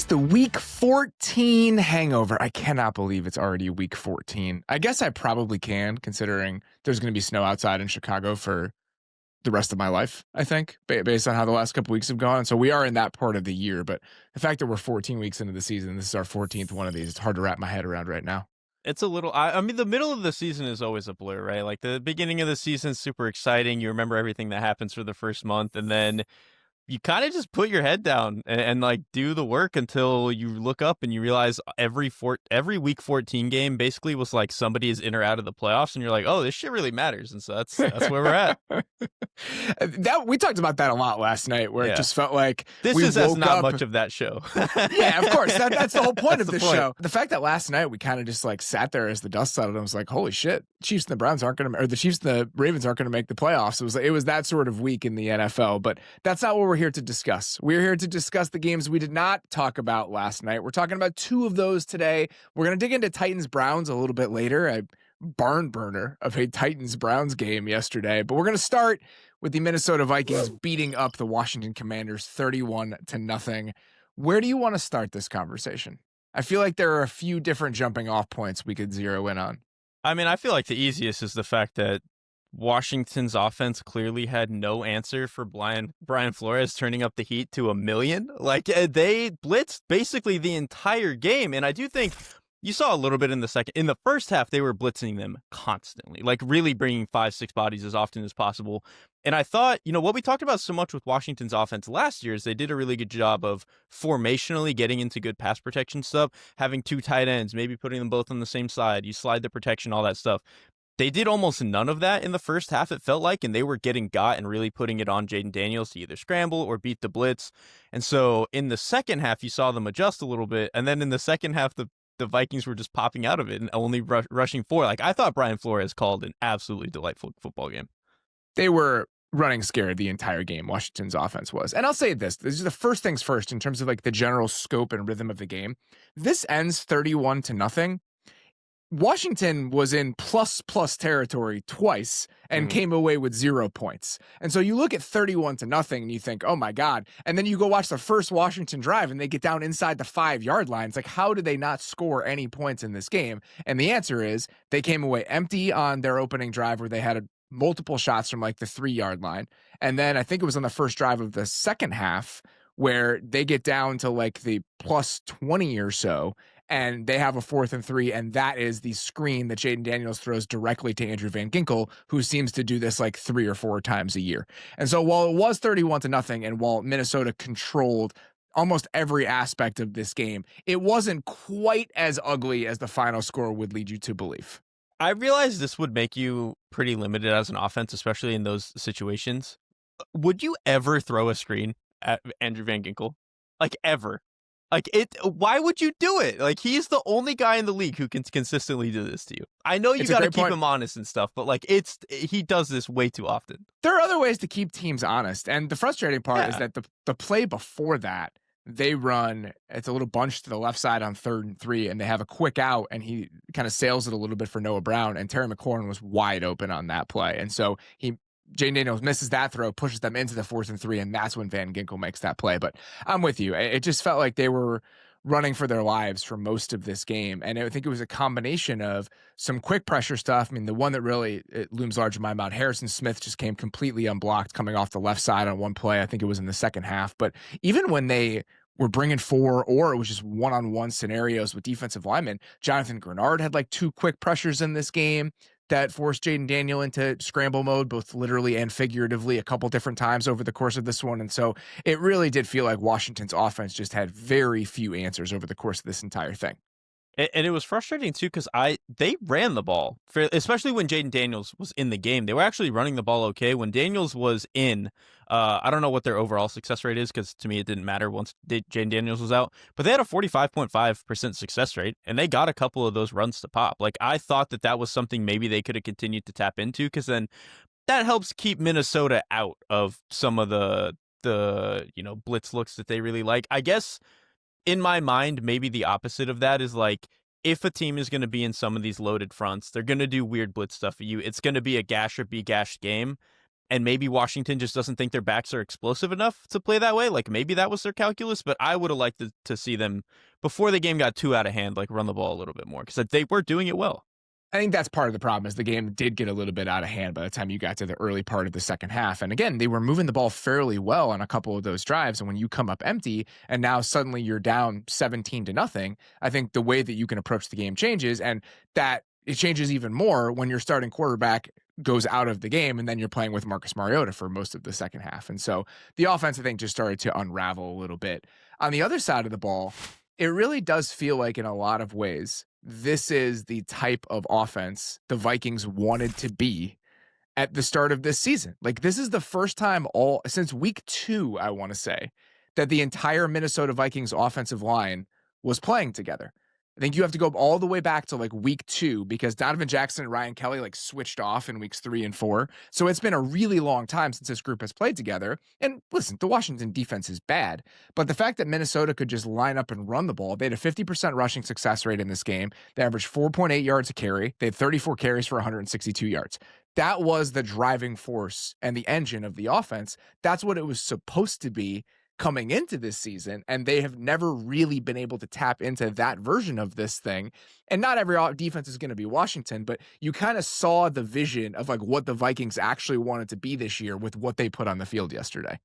the week 14 hangover. I cannot believe it's already week 14. I guess I probably can, considering there's going to be snow outside in Chicago for the rest of my life, I think, based on how the last couple weeks have gone. So we are in that part of the year, but the fact that we're 14 weeks into the season, this is our 14th one of these, it's hard to wrap my head around right now. It's a little, I mean, the middle of the season is always a blur, right? Like the beginning of the season is super exciting. You remember everything that happens for the first month, and then you kind of just put your head down and like do the work until you look up and you realize every week 14 game basically was like somebody is in or out of the playoffs, and you're like, oh, this shit really matters. And so that's where we're at. That we talked about that a lot last night, where it just felt like this is not much of that show. Yeah, of course. That's the whole point of this show. The fact that last night we kind of just like sat there as the dust settled and was like, holy shit, Chiefs and the Browns aren't going to, or the Chiefs and the Ravens aren't going to make the playoffs. It was that sort of week in the NFL, but that's not what we're here to discuss. We're here to discuss the games we did not talk about last night. We're talking about two of those today. We're going to dig into Titans-Browns a little bit later. A barn burner of a Titans-Browns game yesterday, but we're going to start with the Minnesota Vikings beating up the Washington Commanders 31-0. Where do you want to start this conversation? I feel like there are a few different jumping off points we could zero in on. I mean, I feel like the easiest is the fact that Washington's offense clearly had no answer for Brian Flores turning up the heat to 1,000,000. Like, they blitzed basically the entire game. And I do think you saw a little bit in the first half, they were blitzing them constantly, like really bringing 5-6 bodies as often as possible. And I thought, what we talked about so much with Washington's offense last year is they did a really good job of formationally getting into good pass protection stuff, having two tight ends, maybe putting them both on the same side. You slide the protection, all that stuff. They did almost none of that in the first half, it felt like, and they were getting got and really putting it on Jaden Daniels to either scramble or beat the blitz. And so in the second half, you saw them adjust a little bit. And then in the second half, the Vikings were just popping out of it and only rushing forward. Like, I thought Brian Flores called an absolutely delightful football game. They were running scared the entire game, Washington's offense was. And I'll say this is the first things first in terms of like the general scope and rhythm of the game. This ends 31-0. Washington was in plus territory twice and came away with 0 points. And so you look at 31-0 and you think, oh my God. And then you go watch the first Washington drive and they get down inside the 5-yard line. It's like, how did they not score any points in this game? And the answer is they came away empty on their opening drive where they had multiple shots from like the 3-yard line. And then I think it was on the first drive of the second half where they get down to like the plus 20 or so. And they have a 4th and 3, and that is the screen that Jaden Daniels throws directly to Andrew Van Ginkel, who seems to do this like 3 or 4 times a year. And so while it was 31-0, and while Minnesota controlled almost every aspect of this game, it wasn't quite as ugly as the final score would lead you to believe. I realized this would make you pretty limited as an offense, especially in those situations. Would you ever throw a screen at Andrew Van Ginkel? Like, ever? Like, why would you do it? Like, he's the only guy in the league who can consistently do this to you. I know you got to keep him honest and stuff, but like, he does this way too often. There are other ways to keep teams honest. And the frustrating part is that the play before that, they run, it's a little bunch to the left side on 3rd and 3, and they have a quick out, and he kind of sails it a little bit for Noah Brown, and Terry McLaurin was wide open on that play. And so Jaden Daniels misses that throw, pushes them into the 4th and 3, and that's when Van Ginkel makes that play. But I'm with you. It just felt like they were running for their lives for most of this game. And I think it was a combination of some quick pressure stuff. I mean, the one that really looms large in my mind, Harrison Smith just came completely unblocked coming off the left side on one play. I think it was in the second half. But even when they were bringing 4, or it was just one-on-one scenarios with defensive linemen, Jonathan Grenard had like 2 quick pressures in this game that forced Jaden Daniel into scramble mode, both literally and figuratively, a couple different times over the course of this one. And so it really did feel like Washington's offense just had very few answers over the course of this entire thing. And it was frustrating, too, because they ran the ball, especially when Jaden Daniels was in the game. They were actually running the ball okay. When Daniels was in, I don't know what their overall success rate is, because to me it didn't matter once Jaden Daniels was out. But they had a 45.5% success rate, and they got a couple of those runs to pop. Like, I thought that was something maybe they could have continued to tap into, because then that helps keep Minnesota out of some of the blitz looks that they really like. I guess in my mind, maybe the opposite of that is like, if a team is going to be in some of these loaded fronts, they're going to do weird blitz stuff for you. It's going to be a gash or be gashed game. And maybe Washington just doesn't think their backs are explosive enough to play that way. Like maybe that was their calculus, but I would have liked to see them before the game got too out of hand, like run the ball a little bit more because they were doing it well. I think that's part of the problem is the game did get a little bit out of hand by the time you got to the early part of the second half. And again, they were moving the ball fairly well on a couple of those drives. And when you come up empty and now suddenly you're down 17-0, I think the way that you can approach the game changes, and that it changes even more when your starting quarterback goes out of the game and then you're playing with Marcus Mariota for most of the second half. And so the offense, I think, just started to unravel a little bit. On the other side of the ball, it really does feel like in a lot of ways, this is the type of offense the Vikings wanted to be at the start of this season. Like this is the first time since week 2, I want to say, that the entire Minnesota Vikings offensive line was playing together. I think you have to go all the way back to like week 2 because Donovan Jackson and Ryan Kelly like switched off in weeks 3 and 4. So it's been a really long time since this group has played together. And listen, the Washington defense is bad, but the fact that Minnesota could just line up and run the ball, they had a 50% rushing success rate in this game. They averaged 4.8 yards a carry. They had 34 carries for 162 yards. That was the driving force and the engine of the offense. That's what it was supposed to be coming into this season, and they have never really been able to tap into that version of this thing. And not every defense is going to be Washington, but you kind of saw the vision of like what the Vikings actually wanted to be this year with what they put on the field yesterday.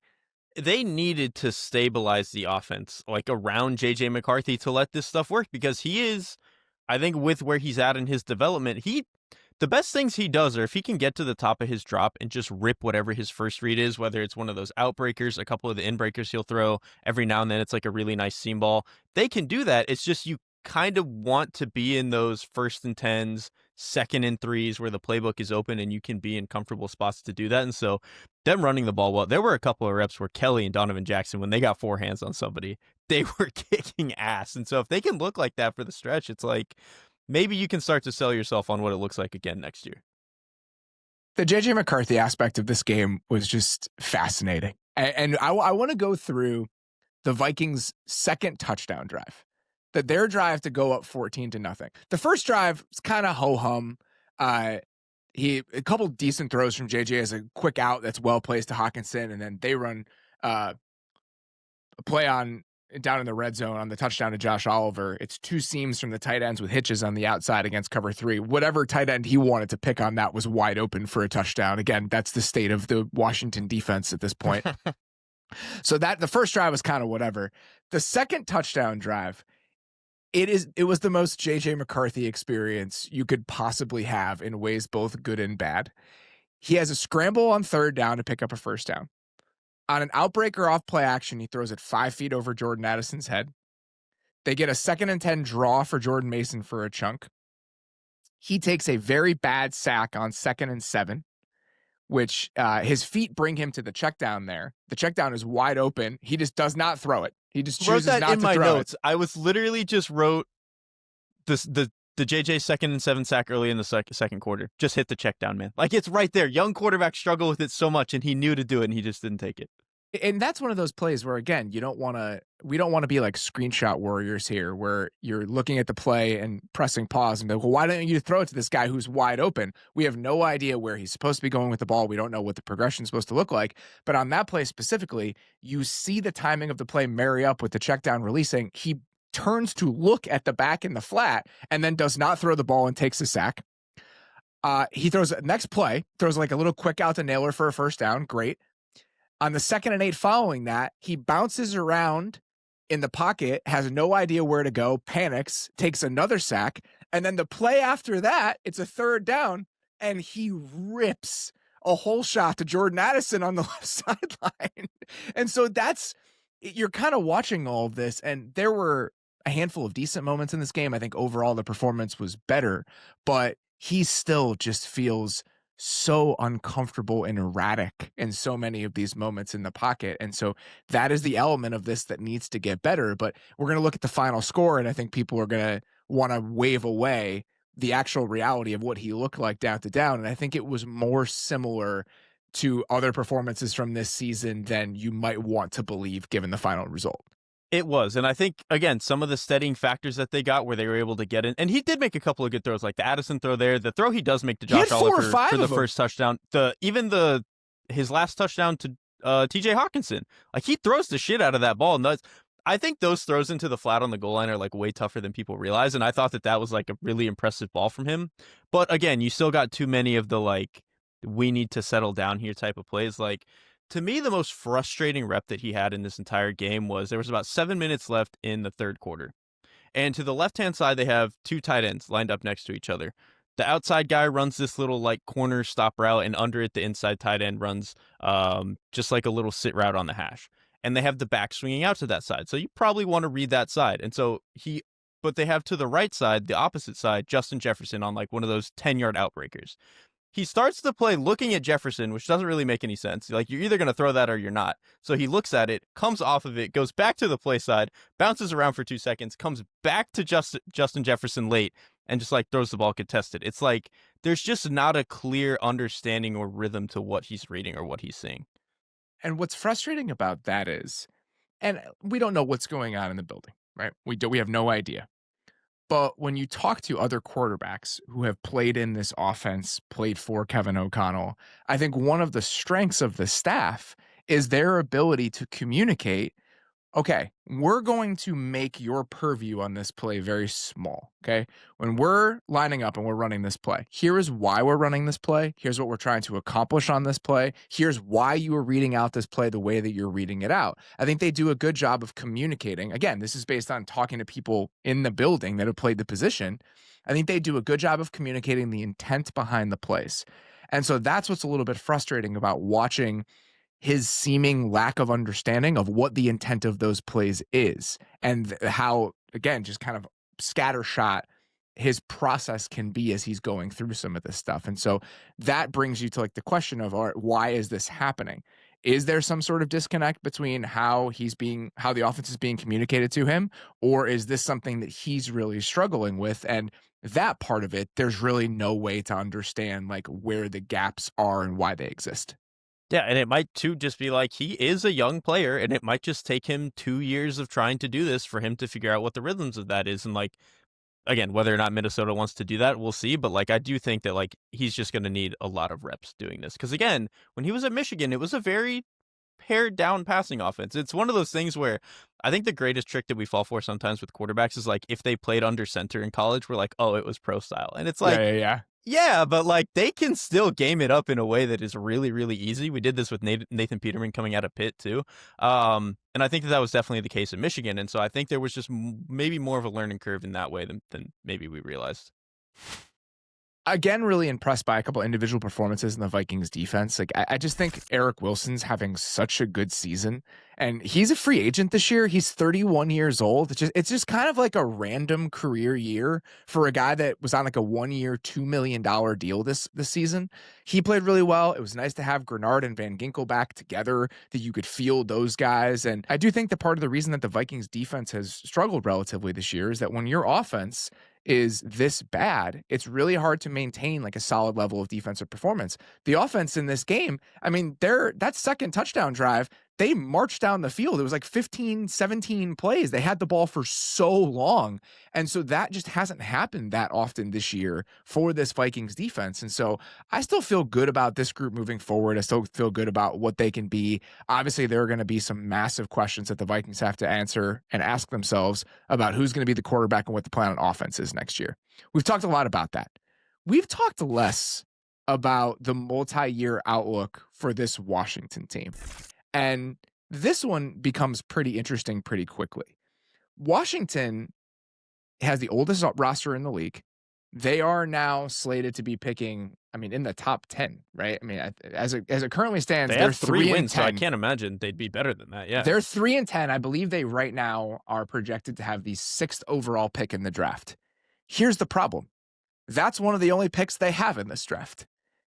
They needed to stabilize the offense like around JJ McCarthy to let this stuff work because he is, I think with where he's at in his development, the best things he does are if he can get to the top of his drop and just rip whatever his first read is, whether it's one of those outbreakers, a couple of the inbreakers he'll throw every now and then. It's like a really nice seam ball. They can do that. It's just you kind of want to be in those 1st and 10s, 2nd and 3s where the playbook is open and you can be in comfortable spots to do that. And so them running the ball well, there were a couple of reps where Kelly and Donovan Jackson, when they got 4 hands on somebody, they were kicking ass. And so if they can look like that for the stretch, it's like, maybe you can start to sell yourself on what it looks like again next year. The JJ McCarthy aspect of this game was just fascinating. And I want to go through the Vikings' second touchdown drive, their drive to go up 14-0. The first drive was kind of ho-hum. A couple decent throws from JJ as a quick out that's well placed to Hawkinson, and then they run a play down in the red zone on the touchdown to Josh Oliver. It's 2 seams from the tight ends with hitches on the outside against cover 3. Whatever tight end he wanted to pick on that was wide open for a touchdown. Again, that's the state of the Washington defense at this point. So the first drive was kind of whatever. The second touchdown drive, it was the most JJ McCarthy experience you could possibly have in ways both good and bad. He has a scramble on 3rd down to pick up a first down. On an outbreaker off play action, he throws it 5 feet over Jordan Addison's head. They get a 2nd and 10 draw for Jordan Mason for a chunk. He takes a very bad sack on 2nd and 7, which his feet bring him to the check down there. The check down is wide open. He just does not throw it. He just chooses not to throw it. Wrote that in my notes. I was literally just wrote the JJ 2nd and 7 sack early in the second quarter. Just hit the check down, man. Like it's right there. Young quarterbacks struggle with it so much, and he knew to do it, and he just didn't take it. And that's one of those plays where, again, we don't want to be like screenshot warriors here, where you're looking at the play and pressing pause and be like, well, why don't you throw it to this guy who's wide open? We have no idea where he's supposed to be going with the ball. We don't know what the progression is supposed to look like. But on that play specifically, you see the timing of the play marry up with the check down releasing. He turns to look at the back in the flat and then does not throw the ball and takes a sack. He throws next play, throws like a little quick out to Naylor for a first down. Great. On the 2nd and 8 following that, he bounces around in the pocket, has no idea where to go, panics, takes another sack. And then the play after that, it's a 3rd down, and he rips a hole shot to Jordan Addison on the left sideline. And so you're kind of watching all of this, and there were a handful of decent moments in this game. I think overall the performance was better, but he still just feels so uncomfortable and erratic in so many of these moments in the pocket. And so that is the element of this that needs to get better. But we're going to look at the final score, and I think people are going to want to wave away the actual reality of what he looked like down to down. And I think it was more similar to other performances from this season than you might want to believe given the final result. It was. And I think, again, some of the steadying factors that they got where they were able to get in. And he did make a couple of good throws, like the Addison throw there. The throw he does make to Josh Oliver for the first touchdown. Even the his last touchdown to TJ Hawkinson. Like, he throws the shit out of that ball. And I think those throws into the flat on the goal line are like way tougher than people realize. And I thought that was like a really impressive ball from him. But again, you still got too many of the like, we need to settle down here type of plays. Like, to me, the most frustrating rep that he had in this entire game was there was about 7 minutes left in the third quarter. And to the left-hand side, they have two tight ends lined up next to each other. The outside guy runs this little like corner stop route, and under it, the inside tight end runs just like a little sit route on the hash. And they have the back swinging out to that side. So you probably want to read that side. And so but they have to the right side, the opposite side, Justin Jefferson on like one of those 10-yard outbreakers. He starts the play looking at Jefferson, which doesn't really make any sense. Like, you're either going to throw that or you're not. So he looks at it, comes off of it, goes back to the play side, bounces around for 2 seconds, comes back to Justin Jefferson late, and just like throws the ball contested. It's like there's just not a clear understanding or rhythm to what he's reading or what he's seeing. And what's frustrating about that is, and we don't know what's going on in the building, right? We have no idea. But when you talk to other quarterbacks who have played in this offense, played for Kevin O'Connell, I think one of the strengths of the staff is their ability to communicate, okay, we're going to make your purview on this play very small, okay? When we're lining up and we're running this play, here is why we're running this play. Here's what we're trying to accomplish on this play. Here's why you are reading out this play the way that you're reading it out. I think they do a good job of communicating. Again, this is based on talking to people in the building that have played the position. I think they do a good job of communicating the intent behind the plays. And so that's what's a little bit frustrating about watching his seeming lack of understanding of what the intent of those plays is, and how, again, just kind of scattershot his process can be as he's going through some of this stuff. And so that brings you to like the question of, all right, why is this happening? Is there some sort of disconnect between how the offense is being communicated to him, or is this something that he's really struggling with? And that part of it, there's really no way to understand like where the gaps are and why they exist. Yeah, and it might too just be like he is a young player, and it might just take him 2 years of trying to do this for him to figure out what the rhythms of that is. And like, again, whether or not Minnesota wants to do that, we'll see. But like, I do think that like he's just going to need a lot of reps doing this, because again, when he was at Michigan, it was a very pared down passing offense. It's one of those things where I think the greatest trick that we fall for sometimes with quarterbacks is like if they played under center in college, we're like, oh, it was pro style, and it's like, yeah, but like they can still game it up in a way that is really, really easy. We did this with Nathan Peterman coming out of Pitt too. And I think that was definitely the case in Michigan. And so I think there was just maybe more of a learning curve in that way than maybe we realized. Again, really impressed by a couple individual performances in the Vikings defense. Like, I just think Eric Wilson's having such a good season, and he's a free agent this year. He's 31 years old. It's just kind of like a random career year for a guy that was on like a 1-year, $2 million deal this season. He played really well. It was nice to have Grenard and Van Ginkel back together, that you could feel those guys. And I do think that part of the reason that the Vikings defense has struggled relatively this year is that when your offense is this bad, it's really hard to maintain like a solid level of defensive performance. The offense in this game, I mean, that second touchdown drive, they marched down the field. It was like 15, 17 plays. They had the ball for so long. And so that just hasn't happened that often this year for this Vikings defense. And so I still feel good about this group moving forward. I still feel good about what they can be. Obviously, there are going to be some massive questions that the Vikings have to answer and ask themselves about who's going to be the quarterback and what the plan on offense is next year. We've talked a lot about that. We've talked less about the multi-year outlook for this Washington team. And this one becomes pretty interesting pretty quickly. Washington has the oldest roster in the league. They are now slated to be picking, I mean, in the top 10, right? I mean, as it currently stands, they're 3 and 10. So I can't imagine they'd be better than that. Yeah. They're 3 and 10. I believe they right now are projected to have the 6th overall pick in the draft. Here's the problem. That's one of the only picks they have in this draft.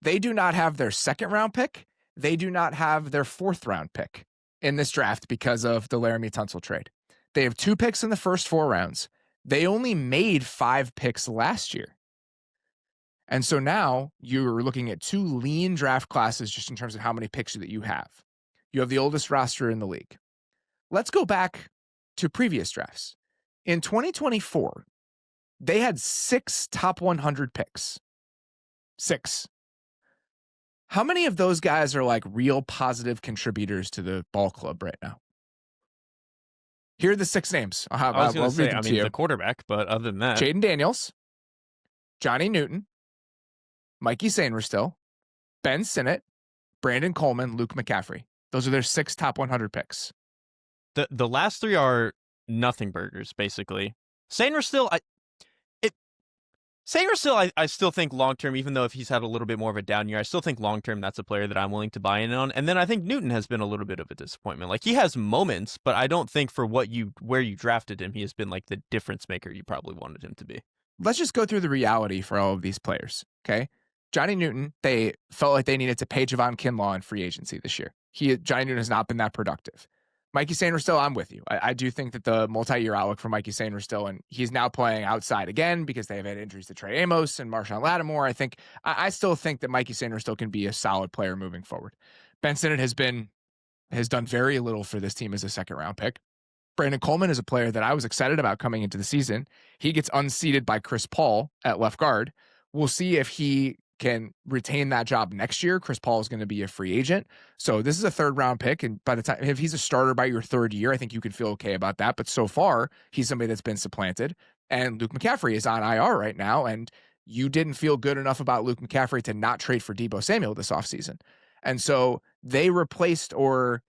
They do not have their 2nd round pick. They do not have their 4th round pick in this draft because of the Laramie Tunsil trade. They have 2 picks in the first 4 rounds. They only made 5 picks last year. And so now you're looking at 2 lean draft classes just in terms of how many picks that you have. You have the oldest roster in the league. Let's go back to previous drafts. In 2024, they had 6 top 100 picks. 6. How many of those guys are like real positive contributors to the ball club right now? Here are the 6 names. I was going I'll to say, read them I to mean, you. the quarterback, but other than that, Jaden Daniels, Johnny Newton, Mikey Sainristil, Ben Sinnott, Brandon Coleman, Luke McCaffrey. Those are their 6 top 100 picks. the last 3 are nothing burgers, basically. Sanger still, I still think long term, even though if he's had a little bit more of a down year, I still think long term that's a player that I'm willing to buy in on. And then I think Newton has been a little bit of a disappointment. Like, he has moments, but I don't think for where you drafted him, he has been like the difference maker you probably wanted him to be. Let's just go through the reality for all of these players. Okay. Johnny Newton, they felt like they needed to pay Javon Kinlaw in free agency this year. Johnny Newton has not been that productive. Mikey Sainristil, I'm with you. I do think that the multi-year outlook for Mikey Sainristil, and he's now playing outside again because they have had injuries to Trey Amos and Marshawn Lattimore. I still think that Mikey Sainristil can be a solid player moving forward. Ben Sinnott has done very little for this team as a second round pick. Brandon Coleman is a player that I was excited about coming into the season. He gets unseated by Chris Paul at left guard. We'll see if he can retain that job next year. Chris Paul is going to be a free agent. So this is a 3rd round pick. And by the time, if he's a starter by your 3rd year, I think you could feel okay about that. But so far, he's somebody that's been supplanted. And Luke McCaffrey is on IR right now. And you didn't feel good enough about Luke McCaffrey to not trade for Deebo Samuel this offseason. And so they replaced or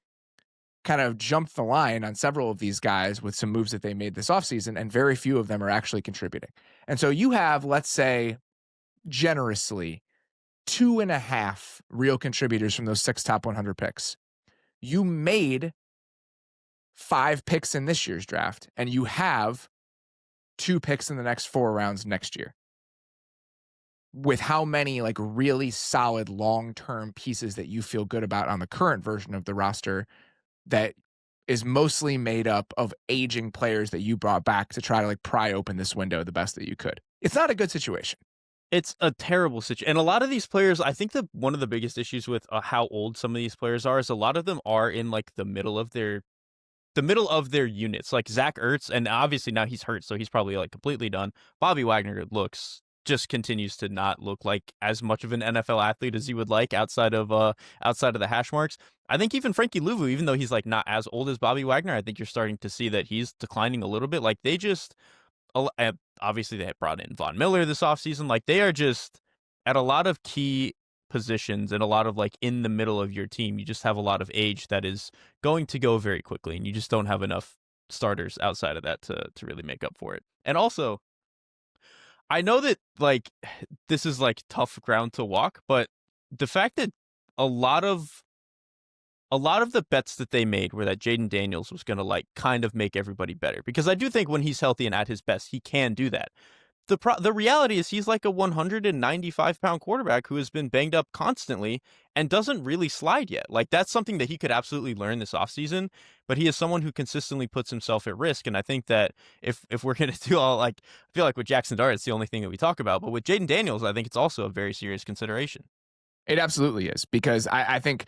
kind of jumped the line on several of these guys with some moves that they made this offseason, and very few of them are actually contributing. And so you have, let's say, generously 2.5 real contributors from those 6 top 100 picks. You made 5 picks in this year's draft, and you have 2 picks in the next 4 rounds next year. With how many like really solid long-term pieces that you feel good about on the current version of the roster that is mostly made up of aging players that you brought back to try to like pry open this window the best that you could. It's not a good situation. It's a terrible situation. And a lot of these players, I think that one of the biggest issues with how old some of these players are is a lot of them are in like the middle of their units. Like Zach Ertz, and obviously now he's hurt, so he's probably like completely done. Bobby Wagner just continues to not look like as much of an NFL athlete as you would like outside of the hash marks. I think even Frankie Louvu, even though he's like not as old as Bobby Wagner, I think you're starting to see that he's declining a little bit. Like they just, obviously they had brought in Von Miller this offseason. Like they are just at a lot of key positions and a lot of like in the middle of your team. You just have a lot of age that is going to go very quickly, and you just don't have enough starters outside of that to really make up for it. And also, I know that like this is like tough ground to walk, but the fact that a lot of the bets that they made were that Jaden Daniels was going to like kind of make everybody better, because I do think when he's healthy and at his best, he can do that. The reality is he's like a 195-pound quarterback who has been banged up constantly and doesn't really slide yet. Like that's something that he could absolutely learn this offseason, but he is someone who consistently puts himself at risk. And I think that if we're going to do all like, I feel like with Jackson Dart, it's the only thing that we talk about, but with Jaden Daniels, I think it's also a very serious consideration. It absolutely is, because I think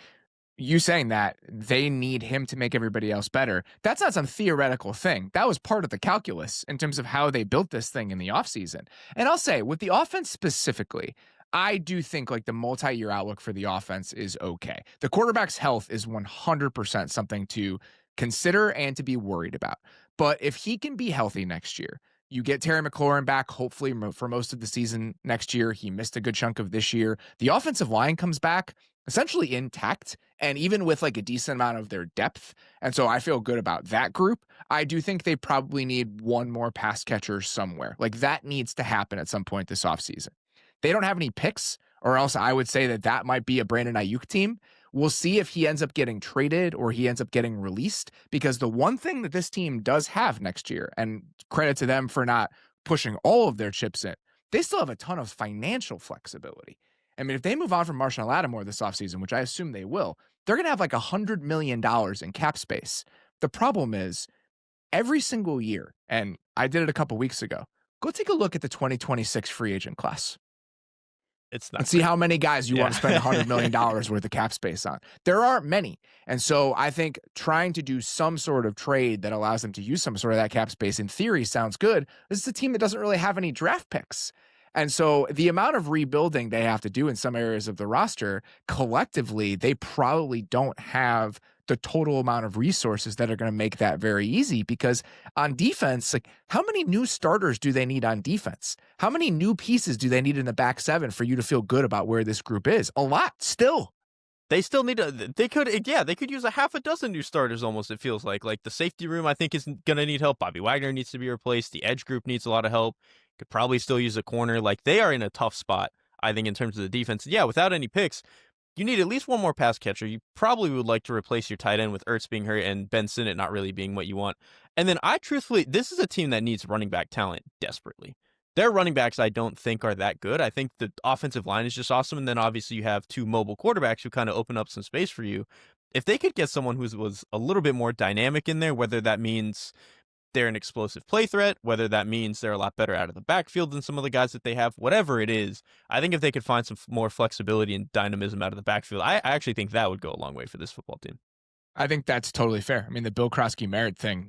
you saying that they need him to make everybody else better, that's not some theoretical thing. That was part of the calculus in terms of how they built this thing in the offseason. And I'll say, with the offense specifically, I do think like the multi-year outlook for the offense is okay. The quarterback's health is 100% something to consider and to be worried about. But if he can be healthy next year, you get Terry McLaurin back, hopefully for most of the season next year. He missed a good chunk of this year. The offensive line comes back essentially intact, and even with like a decent amount of their depth. And so I feel good about that group. I do think they probably need one more pass catcher somewhere. Like that needs to happen at some point this offseason. They don't have any picks, or else I would say that might be a Brandon Ayuk team. We'll see if he ends up getting traded or he ends up getting released, because the one thing that this team does have next year, and credit to them for not pushing all of their chips in, they still have a ton of financial flexibility. I mean, if they move on from Marshawn Lattimore this offseason, which I assume they will, they're going to have like $100 million in cap space. The problem is every single year, and I did it a couple weeks ago, go take a look at the 2026 free agent class. It's not and see great. how many guys you want to spend $100 million worth of cap space on. There aren't many. And so I think trying to do some sort of trade that allows them to use some sort of that cap space in theory sounds good. This is a team that doesn't really have any draft picks. And so the amount of rebuilding they have to do in some areas of the roster, collectively, they probably don't have the total amount of resources that are going to make that very easy, because on defense, like, how many new starters do they need on defense? How many new pieces do they need in the back seven for you to feel good about where this group is? A lot still. They still need they could use a half a dozen new starters almost, it feels like. Like, the safety room, I think, is going to need help. Bobby Wagner needs to be replaced. The edge group needs a lot of help. Could probably still use a corner. Like, they are in a tough spot, I think, in terms of the defense. Yeah, without any picks, you need at least one more pass catcher. You probably would like to replace your tight end with Ertz being hurt and Ben Sinnott not really being what you want. And then this is a team that needs running back talent desperately. Their running backs, I don't think, are that good. I think the offensive line is just awesome. And then obviously you have two mobile quarterbacks who kind of open up some space for you. If they could get someone who was a little bit more dynamic in there, whether that means they're an explosive play threat, whether that means they're a lot better out of the backfield than some of the guys that they have, whatever it is, I think if they could find some more flexibility and dynamism out of the backfield, I actually think that would go a long way for this football team. I think that's totally fair. I mean, the Bill Krosky-Merritt thing,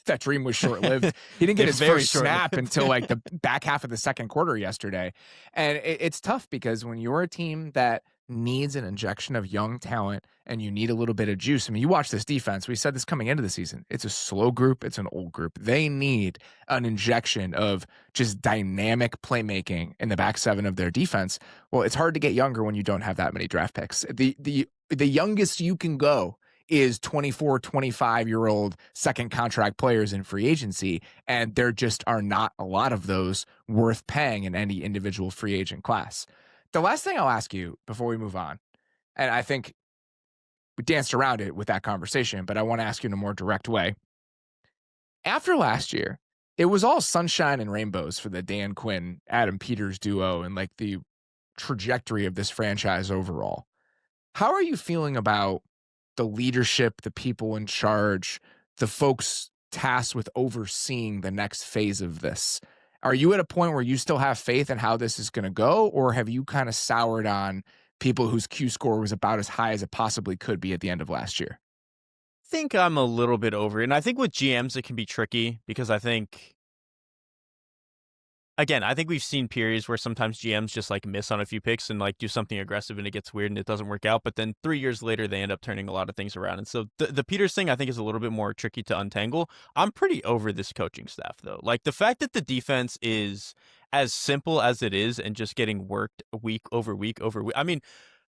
that dream was short-lived. He didn't get his first snap until like the back half of the second quarter yesterday. And it's tough because when you're a team that needs an injection of young talent and you need a little bit of juice. I mean, you watch this defense. We said this coming into the season. It's a slow group. It's an old group. They need an injection of just dynamic playmaking in the back seven of their defense. Well, it's hard to get younger when you don't have that many draft picks. The youngest you can go is 24, 25-year-old second contract players in free agency, and there just are not a lot of those worth paying in any individual free agent class. The last thing I'll ask you before we move on, and I think we danced around it with that conversation, but I want to ask you in a more direct way. After last year, it was all sunshine and rainbows for the Dan Quinn, Adam Peters duo and like the trajectory of this franchise overall. How are you feeling about the leadership, the people in charge, the folks tasked with overseeing the next phase of this? Are you at a point where you still have faith in how this is going to go, or have you kind of soured on people whose Q score was about as high as it possibly could be at the end of last year? I think I'm a little bit over it. And I think with GMs, it can be tricky because I think we've seen periods where sometimes GMs just like miss on a few picks and like do something aggressive and it gets weird and it doesn't work out. But then 3 years later, they end up turning a lot of things around. And so the Peters thing, I think, is a little bit more tricky to untangle. I'm pretty over this coaching staff, though. Like, the fact that the defense is as simple as it is and just getting worked week over week over week. I mean,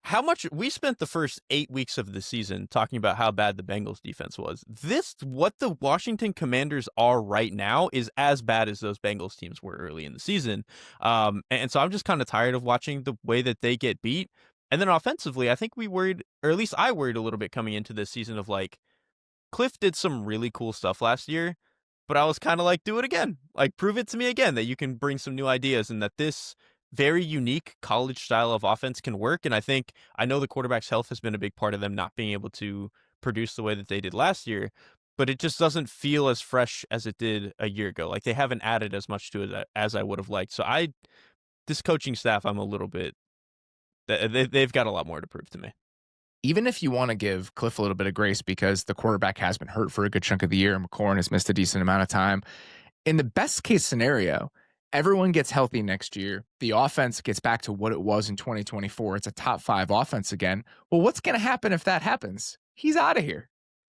how much we spent the first 8 weeks of the season talking about how bad the Bengals defense was. What the Washington Commanders are right now is as bad as those Bengals teams were early in the season. And so I'm just kind of tired of watching the way that they get beat. And then offensively, I think we worried, or at least I worried a little bit coming into this season of like, Cliff did some really cool stuff last year, but I was kind of like, do it again. Like, prove it to me again that you can bring some new ideas and that this very unique college style of offense can work. And I know the quarterback's health has been a big part of them not being able to produce the way that they did last year, but it just doesn't feel as fresh as it did a year ago. Like, they haven't added as much to it as I would have liked. So this coaching staff, I'm a little bit, they've got a lot more to prove to me. Even if you want to give Cliff a little bit of grace because the quarterback has been hurt for a good chunk of the year, McLaurin has missed a decent amount of time. In the best case scenario, everyone gets healthy next year. The offense gets back to what it was in 2024. It's a top 5 offense again. Well, what's going to happen if that happens? He's out of here.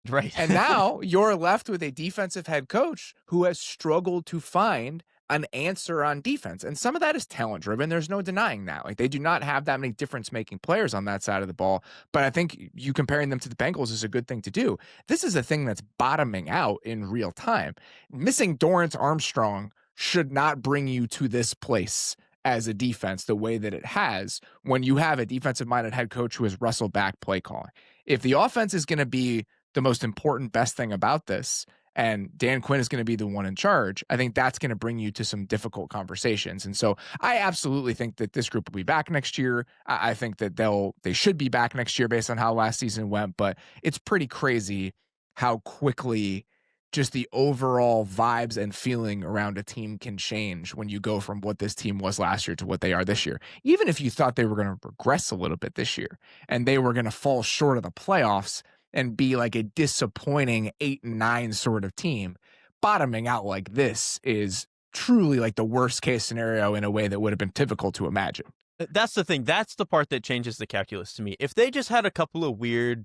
Right. And now you're left with a defensive head coach who has struggled to find an answer on defense. And some of that is talent driven. There's no denying that. Like, they do not have that many difference making players on that side of the ball. But I think you comparing them to the Bengals is a good thing to do. This is a thing that's bottoming out in real time. Missing Dorrance Armstrong should not bring you to this place as a defense the way that it has when you have a defensive-minded head coach who has wrestled back play calling. If the offense is going to be the most important, best thing about this, and Dan Quinn is going to be the one in charge, I think that's going to bring you to some difficult conversations. And so I absolutely think that this group will be back next year. I think that they should be back next year based on how last season went, but it's pretty crazy how quickly just the overall vibes and feeling around a team can change when you go from what this team was last year to what they are this year. Even if you thought they were going to regress a little bit this year and they were going to fall short of the playoffs and be like a disappointing 8 and 9 sort of team, bottoming out like this is truly like the worst case scenario in a way that would have been difficult to imagine. That's the thing. That's the part that changes the calculus to me. If they just had a couple of weird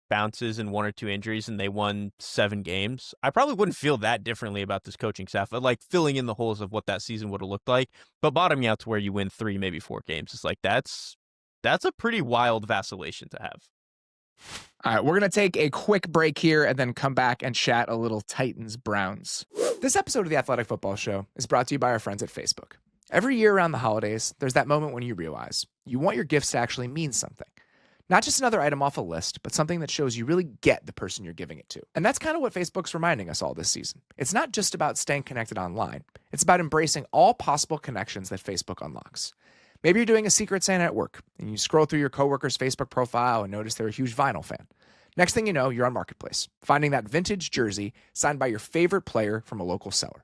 bounces and 1 or 2 injuries and they won 7 games, I probably wouldn't feel that differently about this coaching staff, but like filling in the holes of what that season would have looked like. But bottoming out to where you win 3, maybe 4 games, it's like that's a pretty wild vacillation to have. All right, we're going to take a quick break here and then come back and chat a little Titans-Browns. This episode of the Athletic Football Show is brought to you by our friends at Facebook. Every year around the holidays, there's that moment when you realize you want your gifts to actually mean something. Not just another item off a list, but something that shows you really get the person you're giving it to. And that's kind of what Facebook's reminding us all this season. It's not just about staying connected online. It's about embracing all possible connections that Facebook unlocks. Maybe you're doing a Secret Santa at work, and you scroll through your coworker's Facebook profile and notice they're a huge vinyl fan. Next thing you know, you're on Marketplace, finding that vintage jersey signed by your favorite player from a local seller.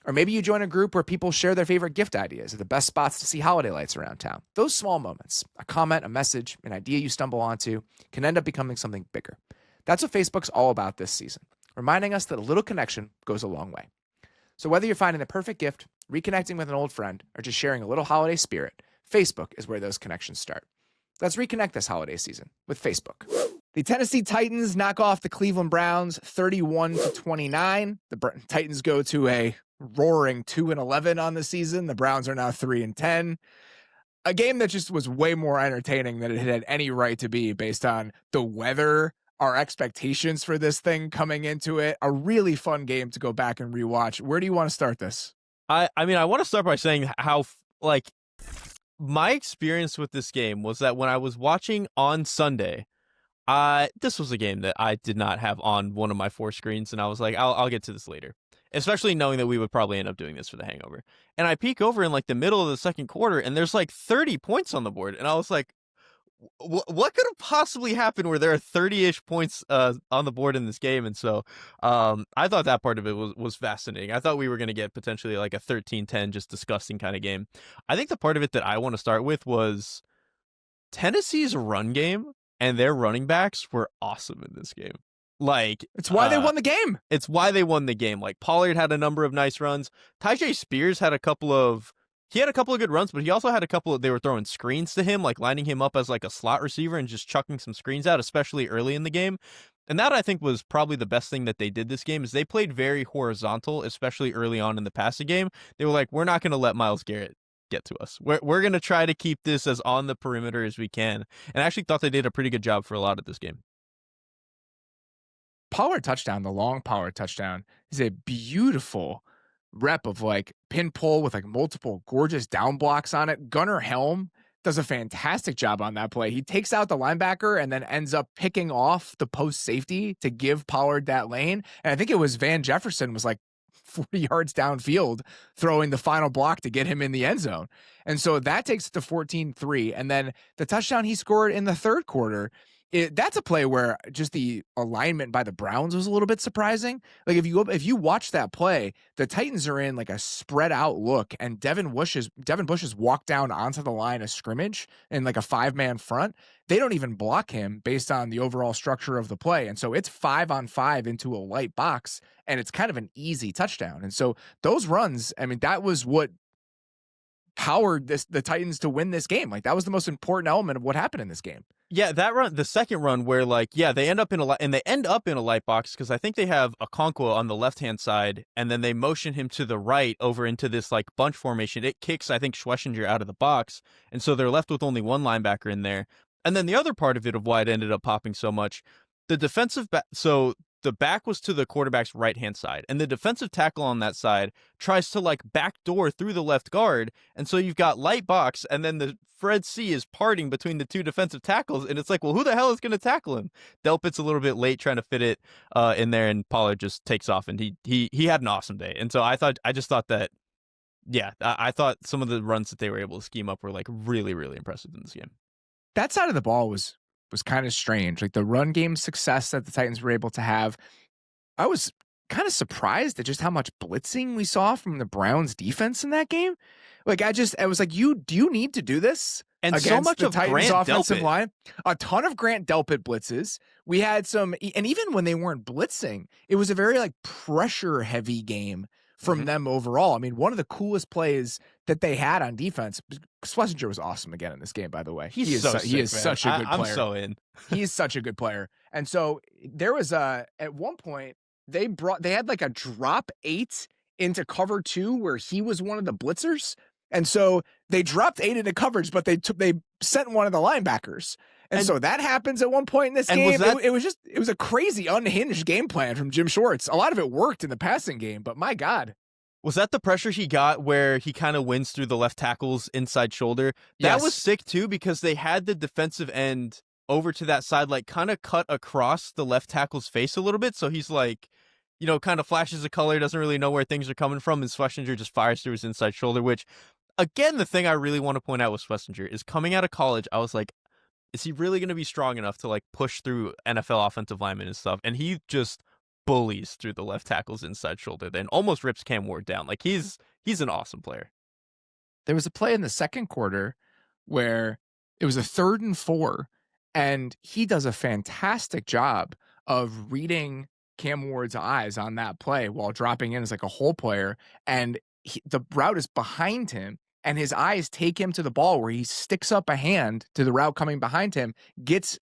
Or maybe you join a group where people share their favorite gift ideas or the best spots to see holiday lights around town. Those small moments, a comment, a message, an idea you stumble onto, can end up becoming something bigger. That's what Facebook's all about this season, reminding us that a little connection goes a long way. So whether you're finding the perfect gift, reconnecting with an old friend, or just sharing a little holiday spirit, Facebook is where those connections start. Let's reconnect this holiday season with Facebook. The Tennessee Titans knock off the Cleveland Browns 31-29. The Titans go to a roaring 2-11 on the season. The Browns are now 3-10. A game that just was way more entertaining than it had any right to be based on the weather, our expectations for this thing coming into it. A really fun game to go back and rewatch. Where do you want to start this? I mean, I want to start by saying how, like, my experience with this game was that when I was watching on Sunday, this was a game that I did not have on one of my 4 screens, and I was like, I'll get to this later. Especially knowing that we would probably end up doing this for the hangover. And I peek over in like the middle of the second quarter, and there's like 30 points on the board. And I was like, what could have possibly happened where there are 30-ish points on the board in this game? And so I thought that part of it was fascinating. I thought we were going to get potentially like a 13-10, just disgusting kind of game. I think the part of it that I want to start with was Tennessee's run game, and their running backs were awesome in this game. Like, it's why they won the game. It's why they won the game. Like, Pollard had a number of nice runs. Tyjae Spears had a couple of good runs, but he also had they were throwing screens to him, like lining him up as like a slot receiver and just chucking some screens out, especially early in the game. And that, I think, was probably the best thing that they did this game, is they played very horizontal, especially early on in the passing game. They were like, we're not going to let Myles Garrett get to us. We're going to try to keep this as on the perimeter as we can. And I actually thought they did a pretty good job for a lot of this game. Pollard touchdown, the long Pollard touchdown, is a beautiful rep of like pin pull with like multiple gorgeous down blocks on it. Gunnar Helm does a fantastic job on that play. He takes out the linebacker and then ends up picking off the post safety to give Pollard that lane. And I think it was Van Jefferson was like 40 yards downfield throwing the final block to get him in the end zone. And so that takes it to 14-3. And then the touchdown he scored in the third quarter, that's a play where just the alignment by the Browns was a little bit surprising. Like if you watch that play, the Titans are in like a spread out look, and Devin Bush has walked down onto the line of scrimmage in like a 5-man front. They don't even block him based on the overall structure of the play. And so it's 5-on-5 into a light box, and it's kind of an easy touchdown. And so those runs, I mean, that was what powered the Titans to win this game. Like that was the most important element of what happened in this game. Yeah, that run, the second run where like, yeah, they end up in a light box because I think they have Okonkwo on the left-hand side, and then they motion him to the right over into this like bunch formation. It kicks, I think, Schlesinger out of the box, and so they're left with only one linebacker in there. And then the other part of it of why it ended up popping so much, the defensive back, so the back was to the quarterback's right-hand side, and the defensive tackle on that side tries to like backdoor through the left guard, and so you've got light box, and then the Fred C is parting between the two defensive tackles, and it's like, well, who the hell is going to tackle him? Delpit's a little bit late trying to fit it in there, and Pollard just takes off, and he had an awesome day. And so I just thought that, yeah, I thought some of the runs that they were able to scheme up were like really, really impressive in this game. That side of the ball was kind of strange. Like the run game success that the Titans were able to have, I was kind of surprised at just how much blitzing we saw from the Browns defense in that game. Like I was like, do you need to do this? And against so much the of Titans Grant offensive Delpit. line, a ton of Grant Delpit blitzes. We had some, and even when they weren't blitzing, it was a very like pressure heavy game from them overall. I mean, one of the coolest plays that they had on defense, Schlesinger was awesome again in this game, by the way. He is such a good player. I'm so in. He is such a good player. And so there was at one point they had like a drop 8 into cover 2 where he was one of the blitzers. And so they dropped 8 into coverage, but they sent one of the linebackers. And so that happens at one point in this game. It was a crazy unhinged game plan from Jim Schwartz. A lot of it worked in the passing game, but my God. Was that the pressure he got where he kind of wins through the left tackle's inside shoulder? That was sick too, because they had the defensive end over to that side, like kind of cut across the left tackle's face a little bit. So he's like, kind of flashes a color, doesn't really know where things are coming from. And Schlesinger just fires through his inside shoulder, which again, the thing I really want to point out with Schlesinger is coming out of college, I was like, is he really going to be strong enough to like push through NFL offensive linemen and stuff? And he just bullies through the left tackle's inside shoulder, then almost rips Cam Ward down. Like he's an awesome player. There was a play in the second quarter where it was a 3rd and 4, and he does a fantastic job of reading Cam Ward's eyes on that play while dropping in as like a hole player. And the route is behind him, and his eyes take him to the ball where he sticks up a hand to the route coming behind him, gets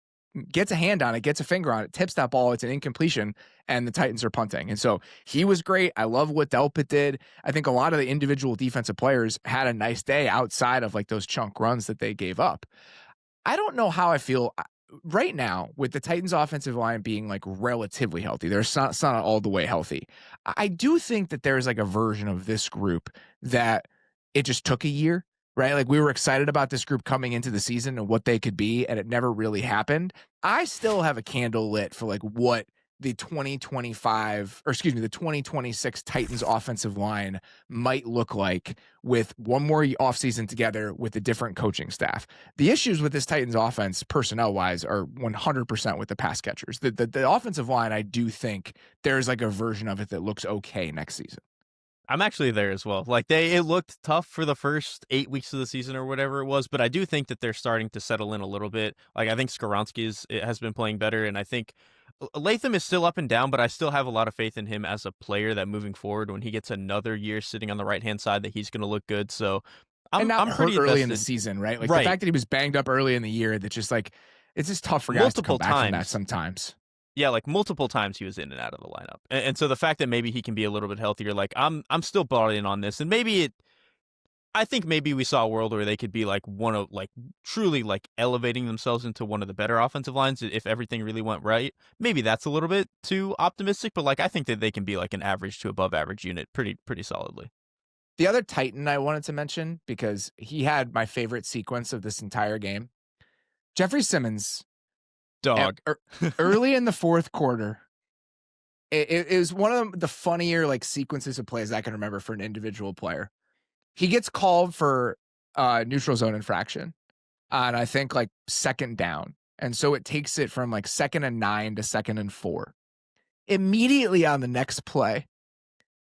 a hand on it, gets a finger on it, tips that ball. It's an incompletion, and the Titans are punting. And so he was great. I love what Delpit did. I think a lot of the individual defensive players had a nice day outside of like those chunk runs that they gave up. I don't know how I feel right now with the Titans offensive line being like relatively healthy. They're not all the way healthy. I do think that there's like a version of this group that it just took a year, right? Like we were excited about this group coming into the season and what they could be, and it never really happened. I still have a candle lit for like what the 2026 Titans offensive line might look like with one more offseason together with a different coaching staff. The issues with this Titans offense personnel wise are 100% with the pass catchers. The offensive line, I do think there's like a version of it that looks okay next season. I'm actually there as well. Like it looked tough for the first 8 weeks of the season or whatever it was, but I do think that they're starting to settle in a little bit. Like I think Skoronski has been playing better, and I think Latham is still up and down, but I still have a lot of faith in him as a player that moving forward, when he gets another year sitting on the right-hand side, that he's going to look good. So I'm pretty early invested. In the season, right? Like the fact that he was banged up early in the year, that just like, it's just tough for guys to come back from that sometimes. Yeah, like multiple times he was in and out of the lineup. And so the fact that maybe he can be a little bit healthier, like I'm still bought in on this. And I think maybe we saw a world where they could be like one of like truly like elevating themselves into one of the better offensive lines if everything really went right. Maybe that's a little bit too optimistic, but like I think that they can be like an average to above average unit pretty solidly. The other Titan I wanted to mention, because he had my favorite sequence of this entire game, Jeffrey Simmons. Dog. Early in the fourth quarter, it was one of the funnier like sequences of plays I can remember for an individual player. He gets called for neutral zone infraction on, I think, like 2nd down. And so it takes it from like 2nd and 9 to 2nd and 4. Immediately on the next play,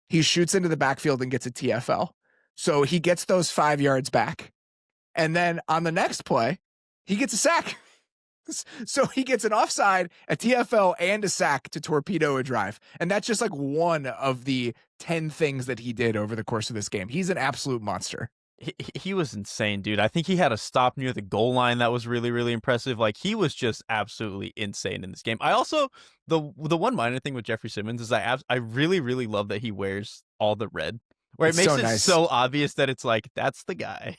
he shoots into the backfield and gets a TFL. So he gets those 5 yards back. And then on the next play, he gets a sack. So he gets an offside, a TFL, and a sack to torpedo a drive. And that's just like one of the 10 things that he did over the course of this game. He's an absolute monster. He was insane, dude. I think he had a stop near the goal line that was really, really impressive. Like he was just absolutely insane in this game. I also, the one minor thing with Jeffrey Simmons is I really, really love that he wears all the red. Where it makes it so obvious that it's like, that's the guy.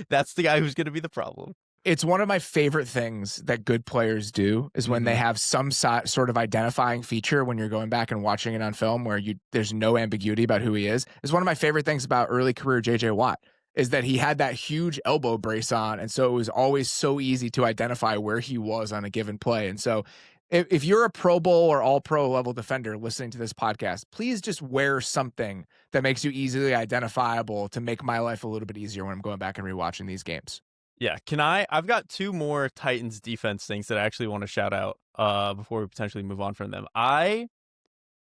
That's the guy who's going to be the problem. It's one of my favorite things that good players do is when they have some sort of identifying feature when you're going back and watching it on film where there's no ambiguity about who he is. It's one of my favorite things about early career JJ Watt is that he had that huge elbow brace on. And so it was always so easy to identify where he was on a given play. And so if you're a Pro Bowl or all pro level defender listening to this podcast, please just wear something that makes you easily identifiable to make my life a little bit easier when I'm going back and rewatching these games. Yeah, I've got 2 more Titans defense things that I actually want to shout out before we potentially move on from them.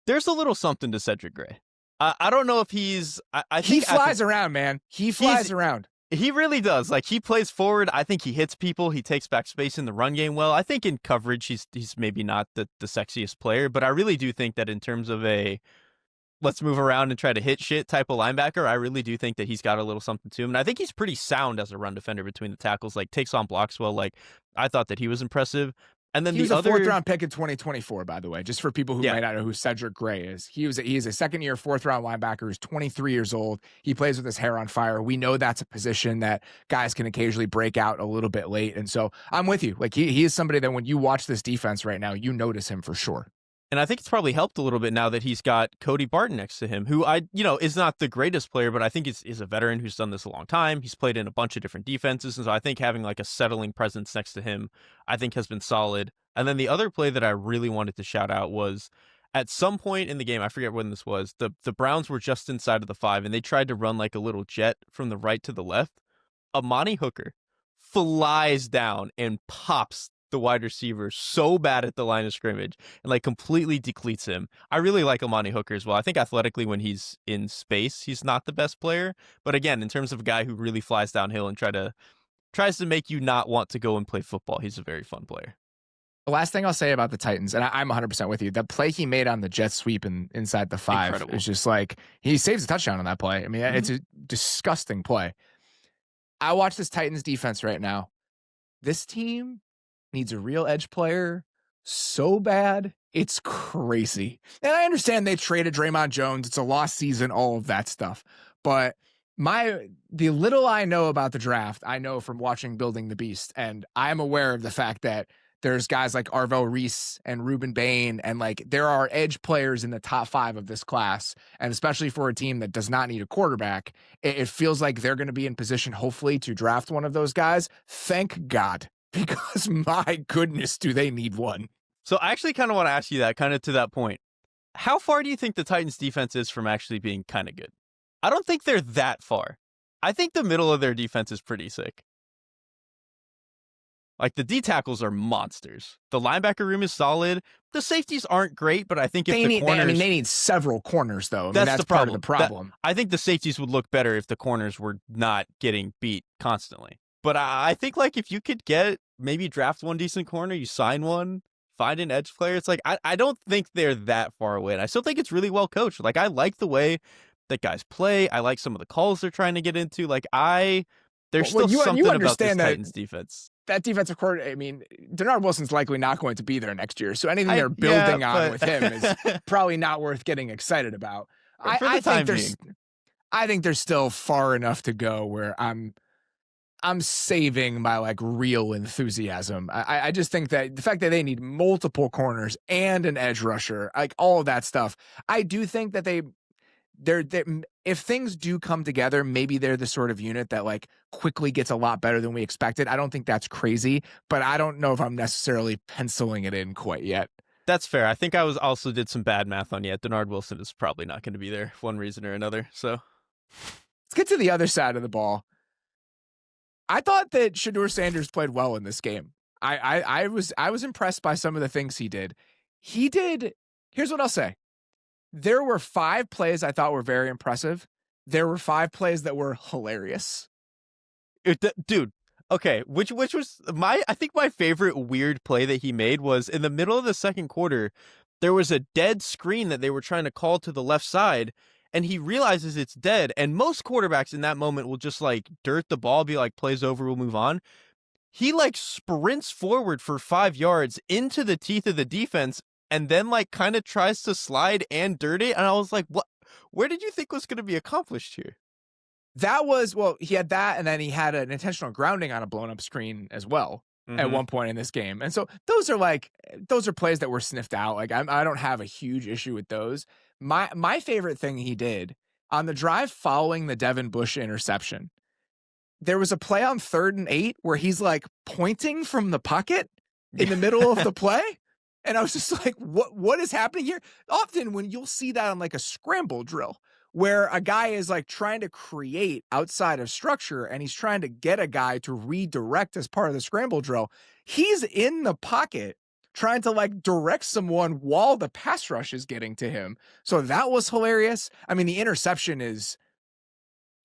There's a little something to Cedric Gray. I don't know if he's... he flies around, man. He flies around. He really does. Like, he plays forward. I think he hits people. He takes back space in the run game well. I think in coverage, he's maybe not the sexiest player, but I really do think that in terms of a let's move around and try to hit shit type of linebacker. I really do think that he's got a little something to him. And I think he's pretty sound as a run defender between the tackles, like takes on blocks well. Like I thought that he was impressive. And then he was the a other 4th-round pick in 2024, by the way, just for people who might not know who Cedric Gray is. He's a second-year, 4th-round linebacker who's 23 years old. He plays with his hair on fire. We know that's a position that guys can occasionally break out a little bit late. And so I'm with you. Like he is somebody that when you watch this defense right now, you notice him for sure. And I think it's probably helped a little bit now that he's got Cody Barton next to him, who is not the greatest player, but I think is a veteran who's done this a long time. He's played in a bunch of different defenses. And so I think having like a settling presence next to him, I think has been solid. And then the other play that I really wanted to shout out was at some point in the game, I forget when this was, the Browns were just inside of the 5 and they tried to run like a little jet from the right to the left. Amani Hooker flies down and pops the wide receiver so bad at the line of scrimmage and like completely decleats him. I really like Amani Hooker as well. I think athletically when he's in space, he's not the best player. But again, in terms of a guy who really flies downhill and tries to make you not want to go and play football, he's a very fun player. The last thing I'll say about the Titans, and I'm 100% with you, the play he made on the jet sweep inside the 5 is just like, he saves a touchdown on that play. I mean, it's a disgusting play. I watch this Titans defense right now. This team needs a real edge player so bad, it's crazy. And I understand they traded Draymond Jones. It's a lost season, all of that stuff. But the little I know about the draft, I know from watching Building the Beast. And I'm aware of the fact that there's guys like Arvell Reese and Ruben Bain, and like there are edge players in the top 5 of this class. And especially for a team that does not need a quarterback, it feels like they're going to be in position, hopefully, to draft one of those guys. Thank God, because my goodness, do they need one. So I actually kind of want to ask you that, kind of to that point. How far do you think the Titans defense is from actually being kind of good? I don't think they're that far. I think the middle of their defense is pretty sick. Like, the D tackles are monsters. The linebacker room is solid. The safeties aren't great, but I think if the corners... they need several corners, though. That's part of the problem. I think the safeties would look better if the corners were not getting beat constantly. But I think, like, if you could maybe draft one decent corner, you sign one, find an edge player, it's like, I don't think they're that far away. And I still think it's really well coached. Like, I like the way that guys play. I like some of the calls they're trying to get into. Like, there's still something about this Titans defense. That defensive coordinator, I mean, Denard Wilson's likely not going to be there next year. So anything they're building on with him is probably not worth getting excited about. I think there's still far enough to go where I'm saving my like real enthusiasm. I just think that the fact that they need multiple corners and an edge rusher, like all of that stuff, I do think that they're if things do come together, maybe they're the sort of unit that like quickly gets a lot better than we expected. I don't think that's crazy, but I don't know if I'm necessarily penciling it in quite yet. That's fair. I think I also did some bad math on you. Denard Wilson is probably not going to be there for one reason or another. So let's get to the other side of the ball. I thought that Shedeur Sanders played well in this game. I was impressed by some of the things he did. Here's what I'll say. There were 5 plays I thought were very impressive. There were 5 plays that were hilarious. Dude, okay, which was I think my favorite weird play that he made was in the middle of the second quarter, there was a dead screen that they were trying to call to the left side, and he realizes it's dead, and most quarterbacks in that moment will just like dirt the ball, be like, plays over, we'll move on. He like sprints forward for 5 yards into the teeth of the defense, and then like kind of tries to slide and dirt it. And I was like, what? Where did you think was going to be accomplished here? He had that, and then he had an intentional grounding on a blown up screen as well at one point in this game. And so those are plays that were sniffed out. Like I don't have a huge issue with those. My favorite thing he did on the drive following the Devin Bush interception, there was a play on 3rd and 8 where he's like pointing from the pocket in the middle of the play. And I was just like, what is happening here? Often when you'll see that on like a scramble drill where a guy is like trying to create outside of structure and he's trying to get a guy to redirect as part of the scramble drill, he's in the pocket trying to like direct someone while the pass rush is getting to him. So that was hilarious. I mean, the interception is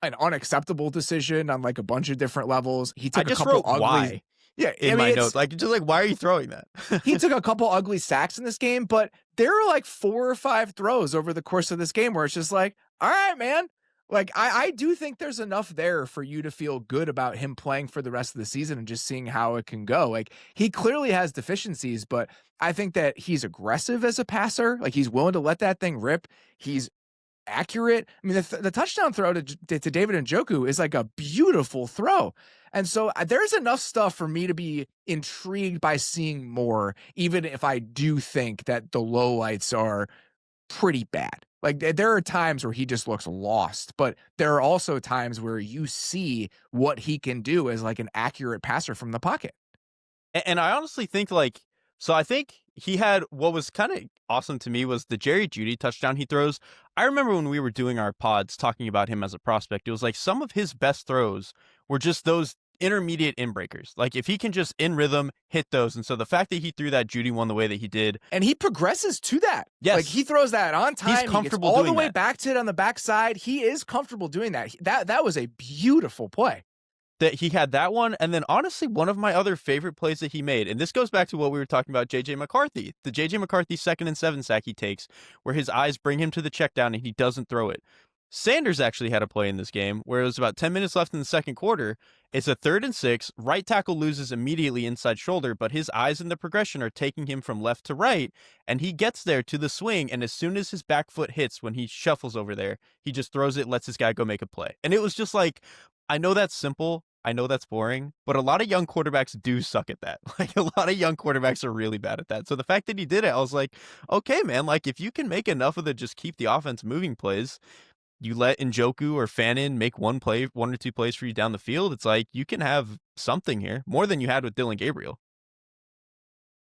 an unacceptable decision on like a bunch of different levels. He took a couple ugly. Yeah, I in mean, my notes. Like, just like, why are you throwing that? he took a couple ugly sacks in this game, but there were like 4 or 5 throws over the course of this game where it's just like, all right, man. Like, I do think there's enough there for you to feel good about him playing for the rest of the season and just seeing how it can go. Like, he clearly has deficiencies, but I think that he's aggressive as a passer. Like, he's willing to let that thing rip. He's accurate. I mean, the touchdown throw to David Njoku is like a beautiful throw. And so there's enough stuff for me to be intrigued by seeing more, even if I do think that the lowlights are pretty bad. Like, there are times where he just looks lost, but there are also times where you see what he can do as like an accurate passer from the pocket. And I honestly think like, so I think he had, what was kind of awesome to me was the Jerry Jeudy touchdown he throws. I remember when we were doing our pods talking about him as a prospect, it was like some of his best throws were just those intermediate inbreakers. Like if he can just in rhythm hit those. And so the fact that he threw that Jeudy one the way that he did. And he progresses to that. Yes. Like he throws that on time. He's comfortable he gets all doing the way that. back to it on the backside. He is comfortable doing that. That was a beautiful play. That he had that one, and then honestly, one of my other favorite plays that he made, and this goes back to what we were talking about, J.J. McCarthy, the J.J. McCarthy 2nd and 7 sack he takes, where his eyes bring him to the check down and he doesn't throw it. Sanders actually had a play in this game where it was about 10 minutes left in the second quarter. It's a 3rd and 6. Right tackle loses immediately inside shoulder, but his eyes in the progression are taking him from left to right, and he gets there to the swing, and as soon as his back foot hits, when he shuffles over there, he just throws it, lets his guy go make a play. And it was just like, I know that's simple. I know that's boring, but a lot of young quarterbacks do suck at that. Like a lot of young quarterbacks are really bad at that. So the fact that he did it, I was like, okay, man, like if you can make enough of the just keep the offense moving plays, you let Njoku or Fannin make one or two plays for you down the field. It's like you can have something here more than you had with Dylan Gabriel.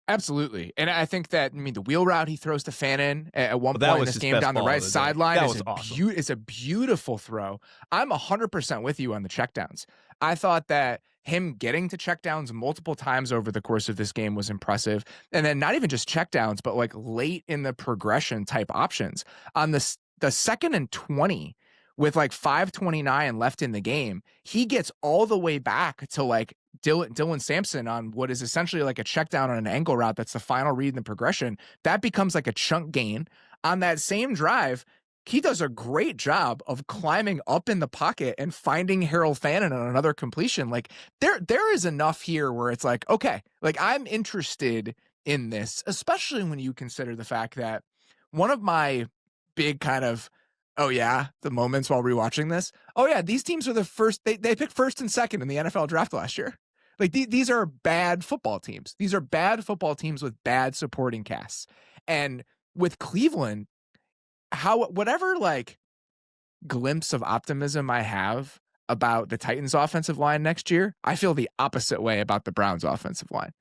Absolutely. And I think that, the wheel route he throws to Fannin at one Well, point in this game down the right sideline is a beautiful throw. I'm 100% with you on the checkdowns. I thought that him getting to checkdowns multiple times over the course of this game was impressive. And then not even just checkdowns, but like late in the progression type options. On the 2nd and 20 with like 5:29 left in the game, he gets all the way back to like Dylan Sampson on what is essentially like a check down on an angle route. That's the final read in the progression. That becomes like a chunk gain. On that same drive, he does a great job of climbing up in the pocket and finding Harold Fannin on another completion. Like there is enough here where it's like, okay, like I'm interested in this, especially when you consider the fact that one of my big kind of, the moments while rewatching this. These teams are the first, they picked 1st and 2nd in the NFL draft last year. Like these are bad football teams. These are bad football teams with bad supporting casts. And with Cleveland, whatever like glimpse of optimism I have about the Titans offensive line next year, I feel the opposite way about the Browns offensive line.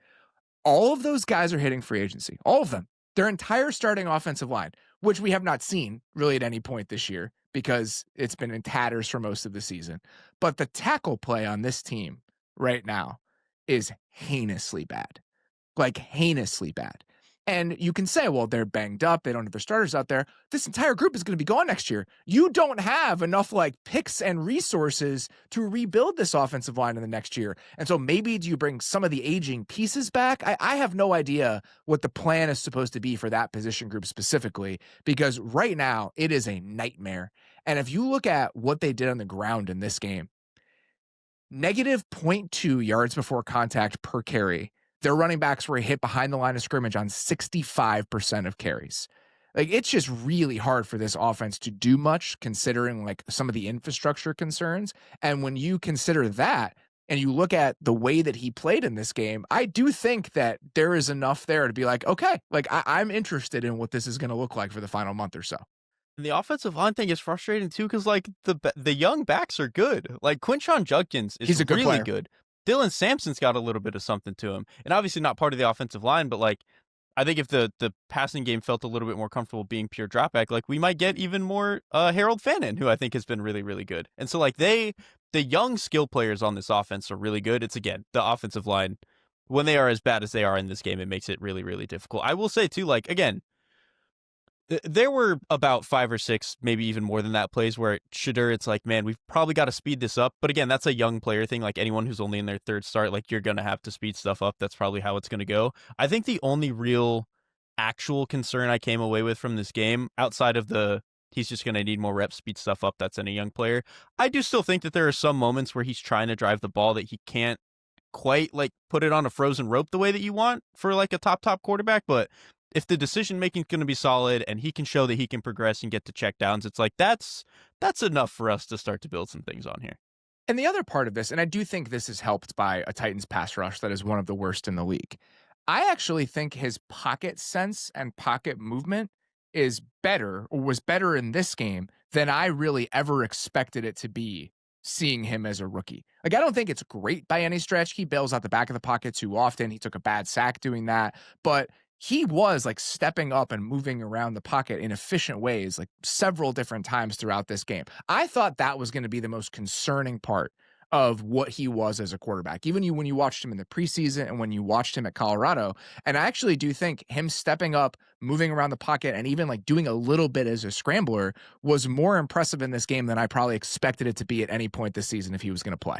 All of those guys are hitting free agency. All of them. Their entire starting offensive line, which we have not seen really at any point this year because it's been in tatters for most of the season. But the tackle play on this team right now is heinously bad. Like heinously bad. And you can say, well, they're banged up. They don't have their starters out there. This entire group is going to be gone next year. You don't have enough like picks and resources to rebuild this offensive line in the next year. And so maybe do you bring some of the aging pieces back? I have no idea what the plan is supposed to be for that position group specifically, because right now it is a nightmare. And if you look at what they did on the ground in this game, negative 0.2 yards before contact per carry. Their running backs were hit behind the line of scrimmage on 65% of carries. Like, it's just really hard for this offense to do much considering like some of the infrastructure concerns. And when you consider that and you look at the way that he played in this game, I do think that there is enough there to be like, okay, like I'm interested in what this is going to look like for the final month or so. And the offensive line thing is frustrating too because like the young backs are good. Like Quinshon Judkins is He's a good really player. good. Dylan Sampson's got a little bit of something to him. And obviously not part of the offensive line, but like I think if the passing game felt a little bit more comfortable being pure drop back, like we might get even more Harold Fannin, who I think has been really, really good. And so like the young skill players on this offense are really good. It's again, the offensive line, when they are as bad as they are in this game, it makes it really, really difficult. I will say too, like again, There were about 5 or 6, maybe even more than that, plays where Shedeur, it's like, man, we've probably got to speed this up. But again, that's a young player thing. Like anyone who's only in their third start, like you're going to have to speed stuff up. That's probably how it's going to go. I think the only real actual concern I came away with from this game, outside of the he's just going to need more reps, speed stuff up, that's in a young player, I do still think that there are some moments where he's trying to drive the ball that he can't quite like put it on a frozen rope the way that you want for like a top quarterback. But if the decision making is going to be solid and he can show that he can progress and get to check downs, it's like that's enough for us to start to build some things on here. And the other part of this, and I do think this is helped by a Titans pass rush that is one of the worst in the league. I actually think his pocket sense and pocket movement is better, or was better in this game than I really ever expected it to be seeing him as a rookie. Like, I don't think it's great by any stretch. He bails out the back of the pocket too often. He took a bad sack doing that, but he was like stepping up and moving around the pocket in efficient ways, like several different times throughout this game. I thought that was going to be the most concerning part of what he was as a quarterback, even when you watched him in the preseason and when you watched him at Colorado. And I actually do think him stepping up, moving around the pocket, and even like doing a little bit as a scrambler was more impressive in this game than I probably expected it to be at any point this season if he was going to play.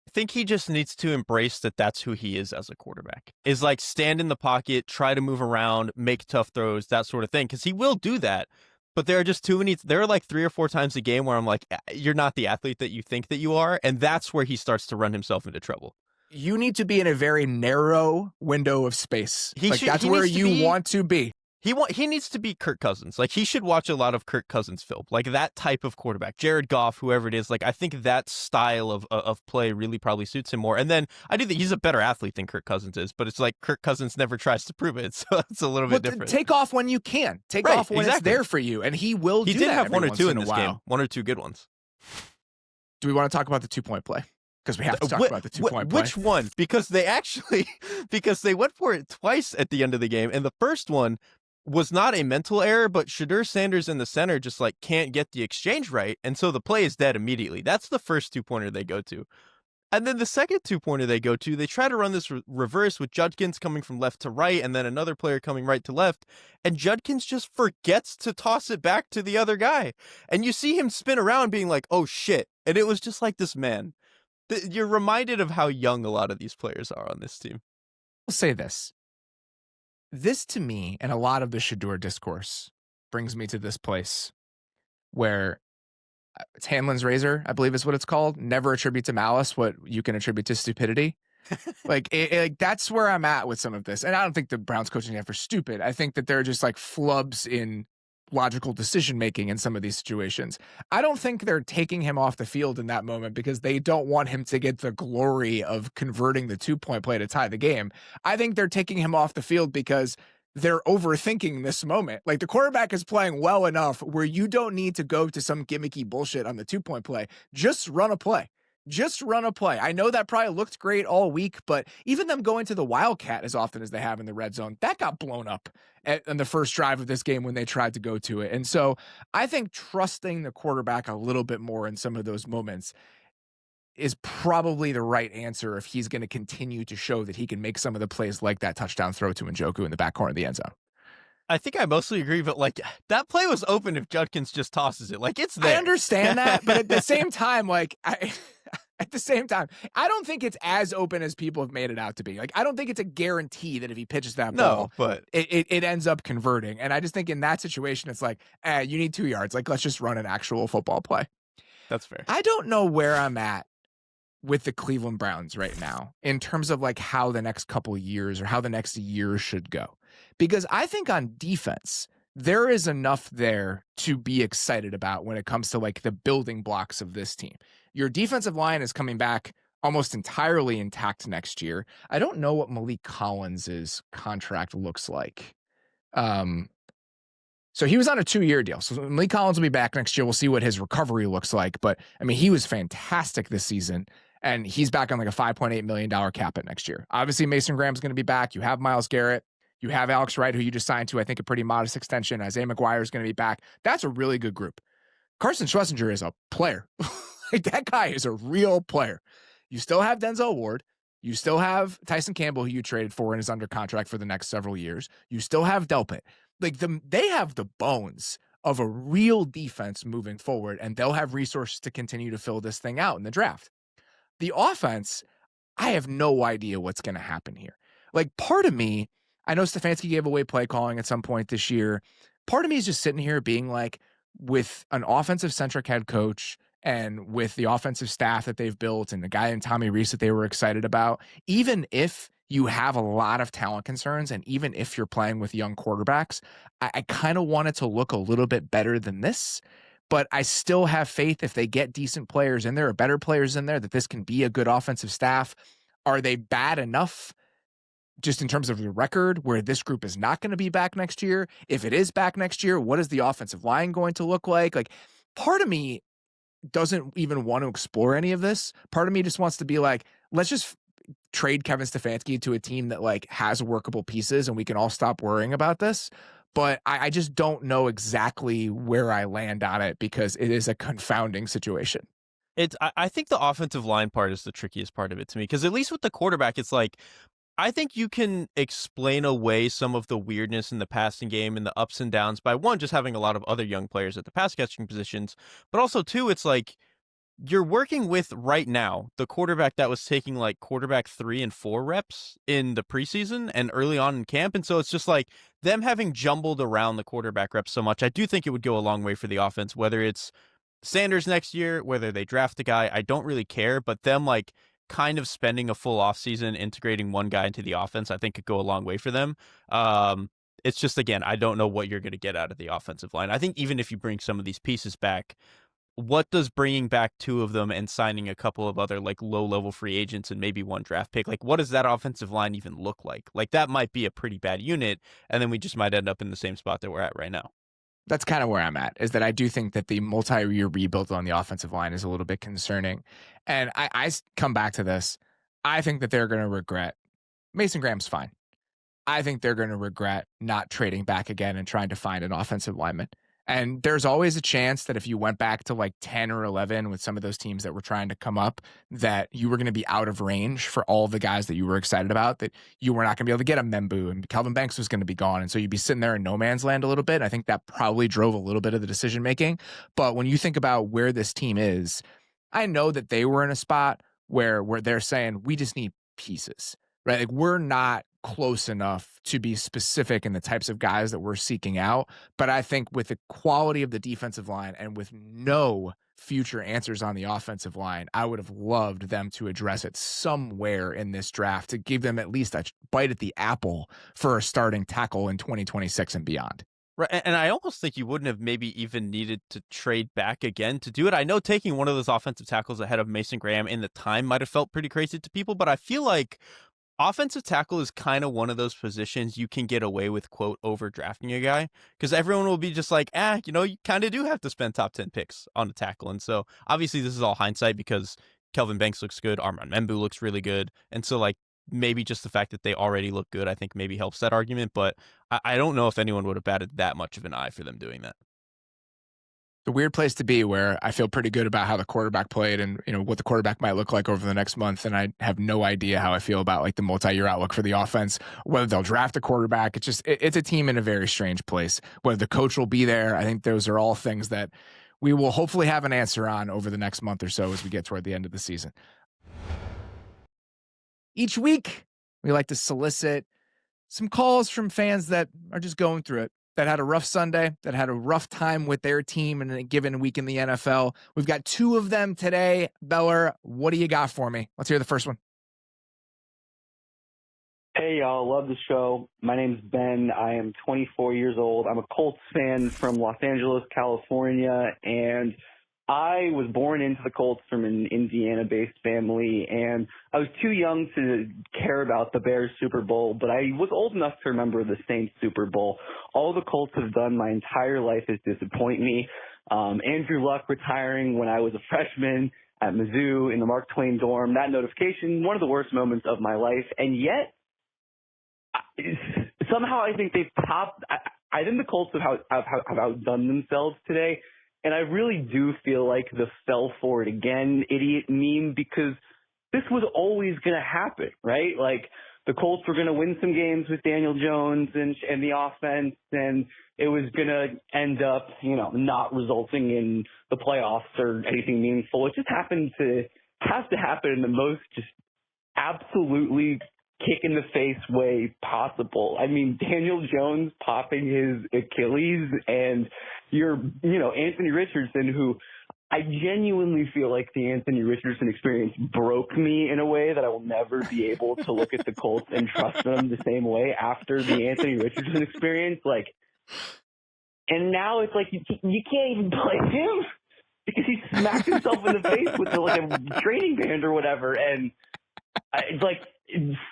I think he just needs to embrace that that's who he is as a quarterback, is like stand in the pocket, try to move around, make tough throws, that sort of thing. Because he will do that. But there are just too many. There are like 3 or 4 times a game where I'm like, you're not the athlete that you think that you are. And that's where he starts to run himself into trouble. You need to be in a very narrow window of space. That's where you want to be. He needs to be Kirk Cousins. Like, he should watch a lot of Kirk Cousins film. Like, that type of quarterback. Jared Goff, whoever it is. Like, I think that style of play really probably suits him more. And then I do think he's a better athlete than Kirk Cousins is, but it's like Kirk Cousins never tries to prove it. So it's a little bit different. Take off when you can. Take off when it's there for you. And he will do that. He did have 1 or 2 in this game. 1 or 2 good ones. Do we want to talk about the 2-point play? Because we have to talk about the 2-point play. Which one? Because they went for it twice at the end of the game. And the first one was not a mental error, but Shedeur Sanders in the center just like can't get the exchange right. And so the play is dead immediately. That's the first 2-pointer they go to. And then the second 2-pointer they go to, they try to run this reverse with Judkins coming from left to right and then another player coming right to left. And Judkins just forgets to toss it back to the other guy. And you see him spin around being like, oh shit. And it was just like this man. You're reminded of how young a lot of these players are on this team. I'll say this. This to me, and a lot of the Shedeur discourse, brings me to this place where it's Hanlon's razor, I believe is what it's called. Never attribute to malice what you can attribute to stupidity. Like that's where I'm at with some of this. And I don't think the Browns coaching staff are stupid. I think that they're just like flubs in logical decision making in some of these situations. I don't think they're taking him off the field in that moment because they don't want him to get the glory of converting the 2-point play to tie the game. I think they're taking him off the field because they're overthinking this moment. Like, the quarterback is playing well enough where you don't need to go to some gimmicky bullshit on the 2-point play. Just run a play. Just run a play. I know that probably looked great all week, but even them going to the Wildcat as often as they have in the red zone, that got blown up on the first drive of this game when they tried to go to it. And so I think trusting the quarterback a little bit more in some of those moments is probably the right answer if he's going to continue to show that he can make some of the plays like that touchdown throw to Njoku in the back corner of the end zone. I think I mostly agree, but like, that play was open if Judkins just tosses it. Like, it's there. I understand that, but at the same time, like, I don't think it's as open as people have made it out to be. Like, I don't think it's a guarantee that if he pitches that ball, but it ends up converting. And I just think in that situation, it's like, you need 2 yards. Like, let's just run an actual football play. That's fair. I don't know where I'm at with the Cleveland Browns right now in terms of like how the next couple years or how the next year should go. Because I think on defense, there is enough there to be excited about when it comes to like the building blocks of this team. Your defensive line is coming back almost entirely intact next year. I don't know what Malik Collins' contract looks like. So he was on a 2-year deal. So Malik Collins will be back next year. We'll see what his recovery looks like. But I mean, he was fantastic this season. And he's back on like a $5.8 million cap it next year. Obviously, Mason Graham's going to be back. You have Myles Garrett. You have Alex Wright, who you just signed to, I think, a pretty modest extension. Isaiah McGuire is going to be back. That's a really good group. Carson Schlesinger is a player. Like, that guy is a real player. You still have Denzel Ward. You still have Tyson Campbell, who you traded for and is under contract for the next several years. You still have Delpit. Like, they have the bones of a real defense moving forward, and they'll have resources to continue to fill this thing out in the draft. The offense, I have no idea what's going to happen here. Like, part of me, I know Stefanski gave away play calling at some point this year. Part of me is just sitting here being like, with an offensive centric head coach and with the offensive staff that they've built and the guy in Tommy Rees that they were excited about, even if you have a lot of talent concerns and even if you're playing with young quarterbacks, I kind of want it to look a little bit better than this. But I still have faith if they get decent players in there or better players in there that this can be a good offensive staff. Are they bad enough just in terms of the record where this group is not going to be back next year? If it is back next year, what is the offensive line going to look like? Like, part of me doesn't even want to explore any of this. Part of me just wants to be like, let's just trade Kevin Stefanski to a team that like has workable pieces and we can all stop worrying about this. But I just don't know exactly where I land on it because it is a confounding situation. I think the offensive line part is the trickiest part of it to me, because at least with the quarterback, it's like, I think you can explain away some of the weirdness in the passing game and the ups and downs by, one, just having a lot of other young players at the pass catching positions, but also, two, it's like, you're working with right now the quarterback that was taking like quarterback 3 and 4 reps in the preseason and early on in camp. And so it's just like them having jumbled around the quarterback reps so much. I do think it would go a long way for the offense, whether it's Sanders next year, whether they draft a guy, I don't really care, but them like kind of spending a full offseason integrating one guy into the offense, I think could go a long way for them. It's just, again, I don't know what you're going to get out of the offensive line. I think even if you bring some of these pieces back, what does bringing back 2 of them and signing a couple of other like low-level free agents and maybe 1 draft pick, like what does that offensive line even look like? Like that might be a pretty bad unit, and then we just might end up in the same spot that we're at right now. That's kind of where I'm at, is that I do think that the multi-year rebuild on the offensive line is a little bit concerning. And I come back to this. I think that they're going to regret. Mason Graham's fine. I think they're going to regret not trading back again and trying to find an offensive lineman. And there's always a chance that if you went back to like 10 or 11 with some of those teams that were trying to come up, that you were going to be out of range for all the guys that you were excited about, that you were not going to be able to get a Membu and Calvin Banks was going to be gone. And so you'd be sitting there in no man's land a little bit. I think that probably drove a little bit of the decision making. But when you think about where this team is, I know that they were in a spot where they're saying, we just need pieces, right? Like, we're not close enough to be specific in the types of guys that we're seeking out. But I think with the quality of the defensive line and with no future answers on the offensive line, I would have loved them to address it somewhere in this draft to give them at least a bite at the apple for a starting tackle in 2026 and beyond. Right, and I almost think you wouldn't have maybe even needed to trade back again to do it. I know taking one of those offensive tackles ahead of Mason Graham in the time might have felt pretty crazy to people, but I feel like offensive tackle is kind of one of those positions you can get away with, quote, overdrafting a guy, because everyone will be just like, you kind of do have to spend top 10 picks on a tackle. And so obviously this is all hindsight because Kelvin Banks looks good, Armand Membu looks really good. And so like maybe just the fact that they already look good, I think maybe helps that argument. But I don't know if anyone would have batted that much of an eye for them doing that. The weird place to be, where I feel pretty good about how the quarterback played and, what the quarterback might look like over the next month. And I have no idea how I feel about like the multi-year outlook for the offense, whether they'll draft a quarterback. It's a team in a very strange place. Whether the coach will be there, I think those are all things that we will hopefully have an answer on over the next month or so as we get toward the end of the season. Each week, we like to solicit some calls from fans that are just going through it, that had a rough Sunday, that had a rough time with their team in a given week in the NFL. We've got 2 of them today. Beller, what do you got for me? Let's hear the first one. Hey, y'all. Love the show. My name's Ben. I am 24 years old. I'm a Colts fan from Los Angeles, California, and I was born into the Colts from an Indiana-based family, and I was too young to care about the Bears Super Bowl, but I was old enough to remember the Saints Super Bowl. All the Colts have done my entire life is disappoint me. Andrew Luck retiring when I was a freshman at Mizzou in the Mark Twain dorm, that notification, one of the worst moments of my life, and yet somehow I think they've topped. I think the Colts have outdone themselves today. And I really do feel like the fell for it again idiot meme, because this was always going to happen, right? Like, the Colts were going to win some games with Daniel Jones and the offense, and it was going to end up, not resulting in the playoffs or anything meaningful. It just has to happen in the most just absolutely kick in the face way possible. I mean, Daniel Jones popping his Achilles, and Anthony Richardson, who I genuinely feel like the Anthony Richardson experience broke me in a way that I will never be able to look at the Colts and trust them the same way after the Anthony Richardson experience. Like, and now it's like you can't even play him because he smacked himself in the face with a training band or whatever. And it's like,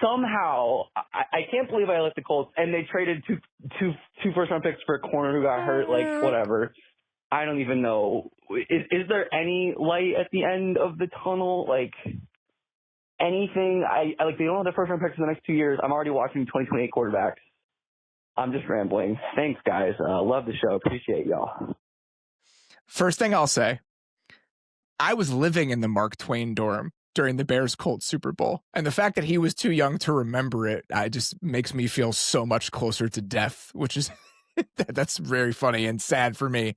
somehow I can't believe I let the Colts, and they traded two first-round picks for a corner who got hurt. Like, whatever. I don't even know. Is there any light at the end of the tunnel? Like, anything? I they don't have the first round picks in the next 2 years. I'm already watching 2028 quarterbacks. I'm just rambling. Thanks, guys. Love the show. Appreciate y'all. First thing I'll say, I was living in the Mark Twain dorm during the Bears-Colts Super Bowl, and the fact that he was too young to remember it, just makes me feel so much closer to death, which is that's very funny and sad for me.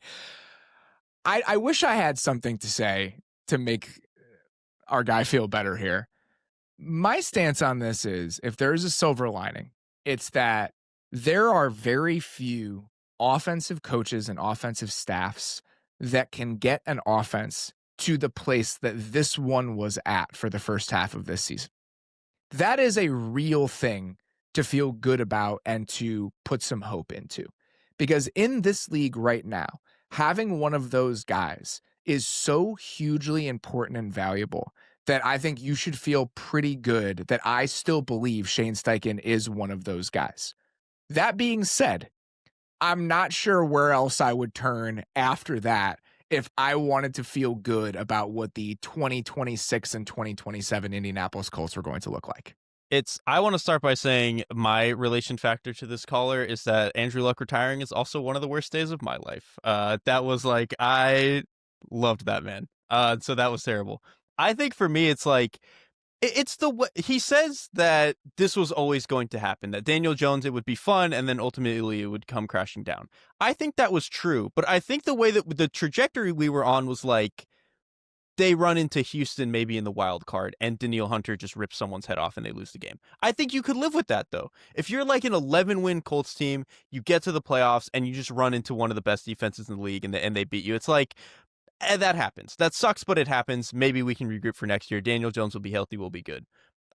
I wish I had something to say to make our guy feel better here. My stance on this is, if there's a silver lining, it's that there are very few offensive coaches and offensive staffs that can get an offense to the place that this one was at for the first half of this season. That is a real thing to feel good about and to put some hope into. Because in this league right now, having one of those guys is so hugely important and valuable that I think you should feel pretty good that I still believe Shane Steichen is one of those guys. That being said, I'm not sure where else I would turn after that if I wanted to feel good about what the 2026 and 2027 Indianapolis Colts were going to look like. I want to start by saying my relation factor to this caller is that Andrew Luck retiring is also one of the worst days of my life. That was like, I loved that man. So that was terrible. I think for me, it's like, it's the way he says that this was always going to happen, that Daniel Jones, it would be fun, and then ultimately it would come crashing down. I think that was true, but I think the way that the trajectory we were on was like, they run into Houston maybe in the wild card, and Danielle Hunter just rips someone's head off and they lose the game. I think you could live with that, though. If you're like an 11-win Colts team, you get to the playoffs, and you just run into one of the best defenses in the league, and they beat you. It's like, that happens. That sucks, but it happens. Maybe we can regroup for next year. Daniel Jones will be healthy. We'll be good.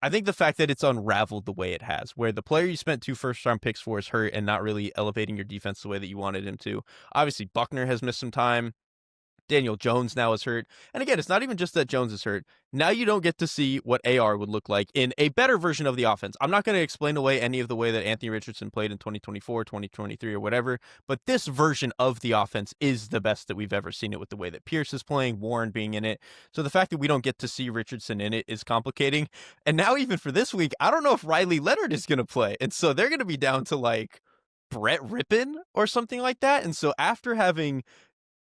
I think the fact that it's unraveled the way it has, where the player you spent 2 first-round picks for is hurt and not really elevating your defense the way that you wanted him to. Obviously, Buckner has missed some time. Daniel Jones now is hurt. And again, it's not even just that Jones is hurt. Now you don't get to see what AR would look like in a better version of the offense. I'm not going to explain away any of the way that Anthony Richardson played in 2024, 2023, or whatever, but this version of the offense is the best that we've ever seen it, with the way that Pierce is playing, Warren being in it. So the fact that we don't get to see Richardson in it is complicating. And now even for this week, I don't know if Riley Leonard is going to play. And so they're going to be down to like Brett Rippon or something like that. And so after having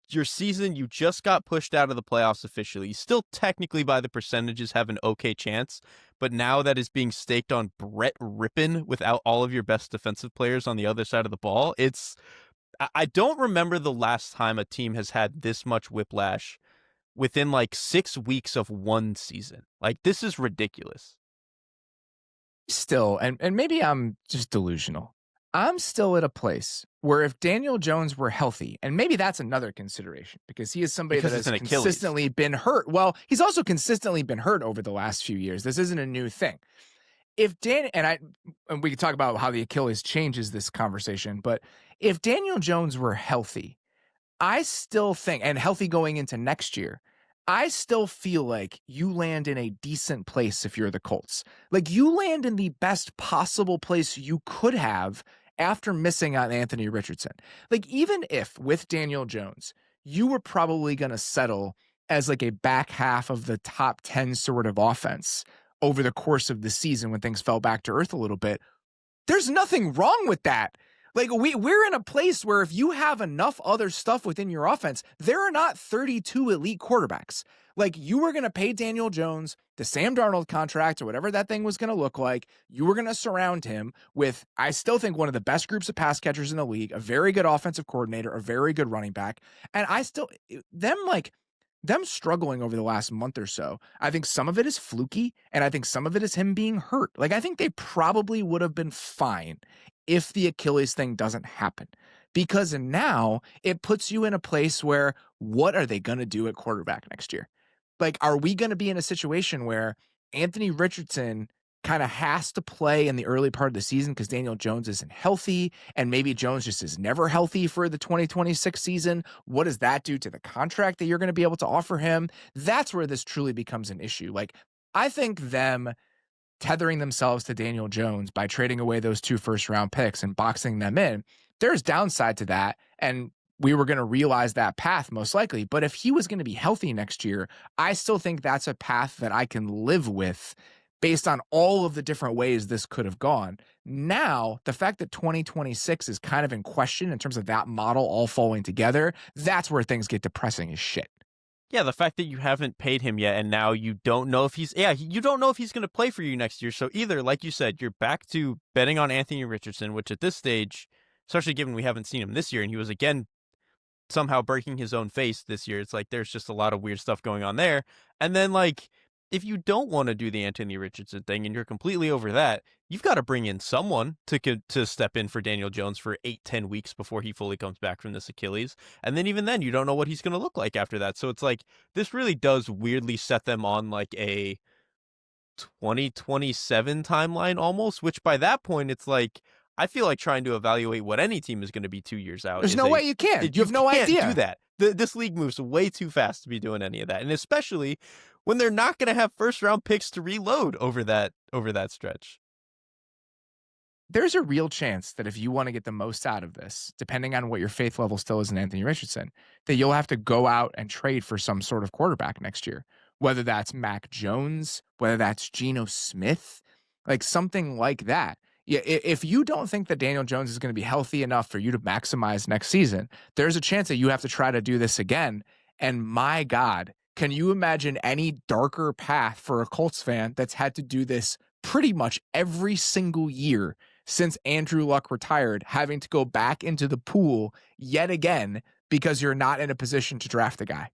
your season, you just got pushed out of the playoffs officially. You still technically by the percentages have an okay chance, but now that is being staked on Brett Rippon without all of your best defensive players on the other side of the ball. I don't remember the last time a team has had this much whiplash within like 6 weeks of one season. Like, this is ridiculous. Still, and maybe I'm just delusional, I'm still at a place where if Daniel Jones were healthy, and maybe that's another consideration, because he is somebody that has consistently been hurt. Well, he's also consistently been hurt over the last few years. This isn't a new thing. If and we could talk about how the Achilles changes this conversation, but if Daniel Jones were healthy, I still think, and healthy going into next year, I still feel like you land in a decent place if you're the Colts. Like, you land in the best possible place you could have after missing on Anthony Richardson. Like, even if with Daniel Jones, you were probably going to settle as like a back half of the top 10 sort of offense over the course of the season when things fell back to earth a little bit, there's nothing wrong with that. Like we're in a place where if you have enough other stuff within your offense, there are not 32 elite quarterbacks. Like you were going to pay Daniel Jones the Sam Darnold contract or whatever that thing was going to look like. You were going to surround him with, I still think, one of the best groups of pass catchers in the league, a very good offensive coordinator, a very good running back. And them struggling over the last month or so, I think some of it is fluky, and I think some of it is him being hurt. Like, I think they probably would have been fine if the Achilles thing doesn't happen, because now it puts you in a place where what are they going to do at quarterback next year? Like, are we going to be in a situation where Anthony Richardson kind of has to play in the early part of the season because Daniel Jones isn't healthy, and maybe Jones just is never healthy for the 2026 season? What does that do to the contract that you're going to be able to offer him? That's where this truly becomes an issue. Like, I think them tethering themselves to Daniel Jones by trading away those 2 first-round picks and boxing them in, there's downside to that, and we were going to realize that path most likely. But if he was going to be healthy next year, I still think that's a path that I can live with based on all of the different ways this could have gone. Now, the fact that 2026 is kind of in question in terms of that model all falling together, that's where things get depressing as shit. Yeah, the fact that you haven't paid him yet, and now you don't know if you don't know if he's going to play for you next year. So either, like you said, you're back to betting on Anthony Richardson, which at this stage, especially given we haven't seen him this year, and he was again somehow breaking his own face this year. It's like there's just a lot of weird stuff going on there. And then, like, if you don't want to do the Anthony Richardson thing and you're completely over that, you've got to bring in someone to step in for Daniel Jones for 8-10 weeks before he fully comes back from this Achilles. And then even then, you don't know what he's going to look like after that. So it's like, this really does weirdly set them on like a 2027 timeline almost, which by that point, it's like, I feel like trying to evaluate what any team is going to be 2 years out. There's no way you can. You have no idea. Do that. This league moves way too fast to be doing any of that. And especially when they're not going to have first round picks to reload over that stretch. There's a real chance that if you want to get the most out of this, depending on what your faith level still is in Anthony Richardson, that you'll have to go out and trade for some sort of quarterback next year, whether that's Mac Jones, whether that's Geno Smith, like something like that. Yeah, if you don't think that Daniel Jones is going to be healthy enough for you to maximize next season, there's a chance that you have to try to do this again. And my God, can you imagine any darker path for a Colts fan that's had to do this pretty much every single year since Andrew Luck retired, having to go back into the pool yet again because you're not in a position to draft a guy?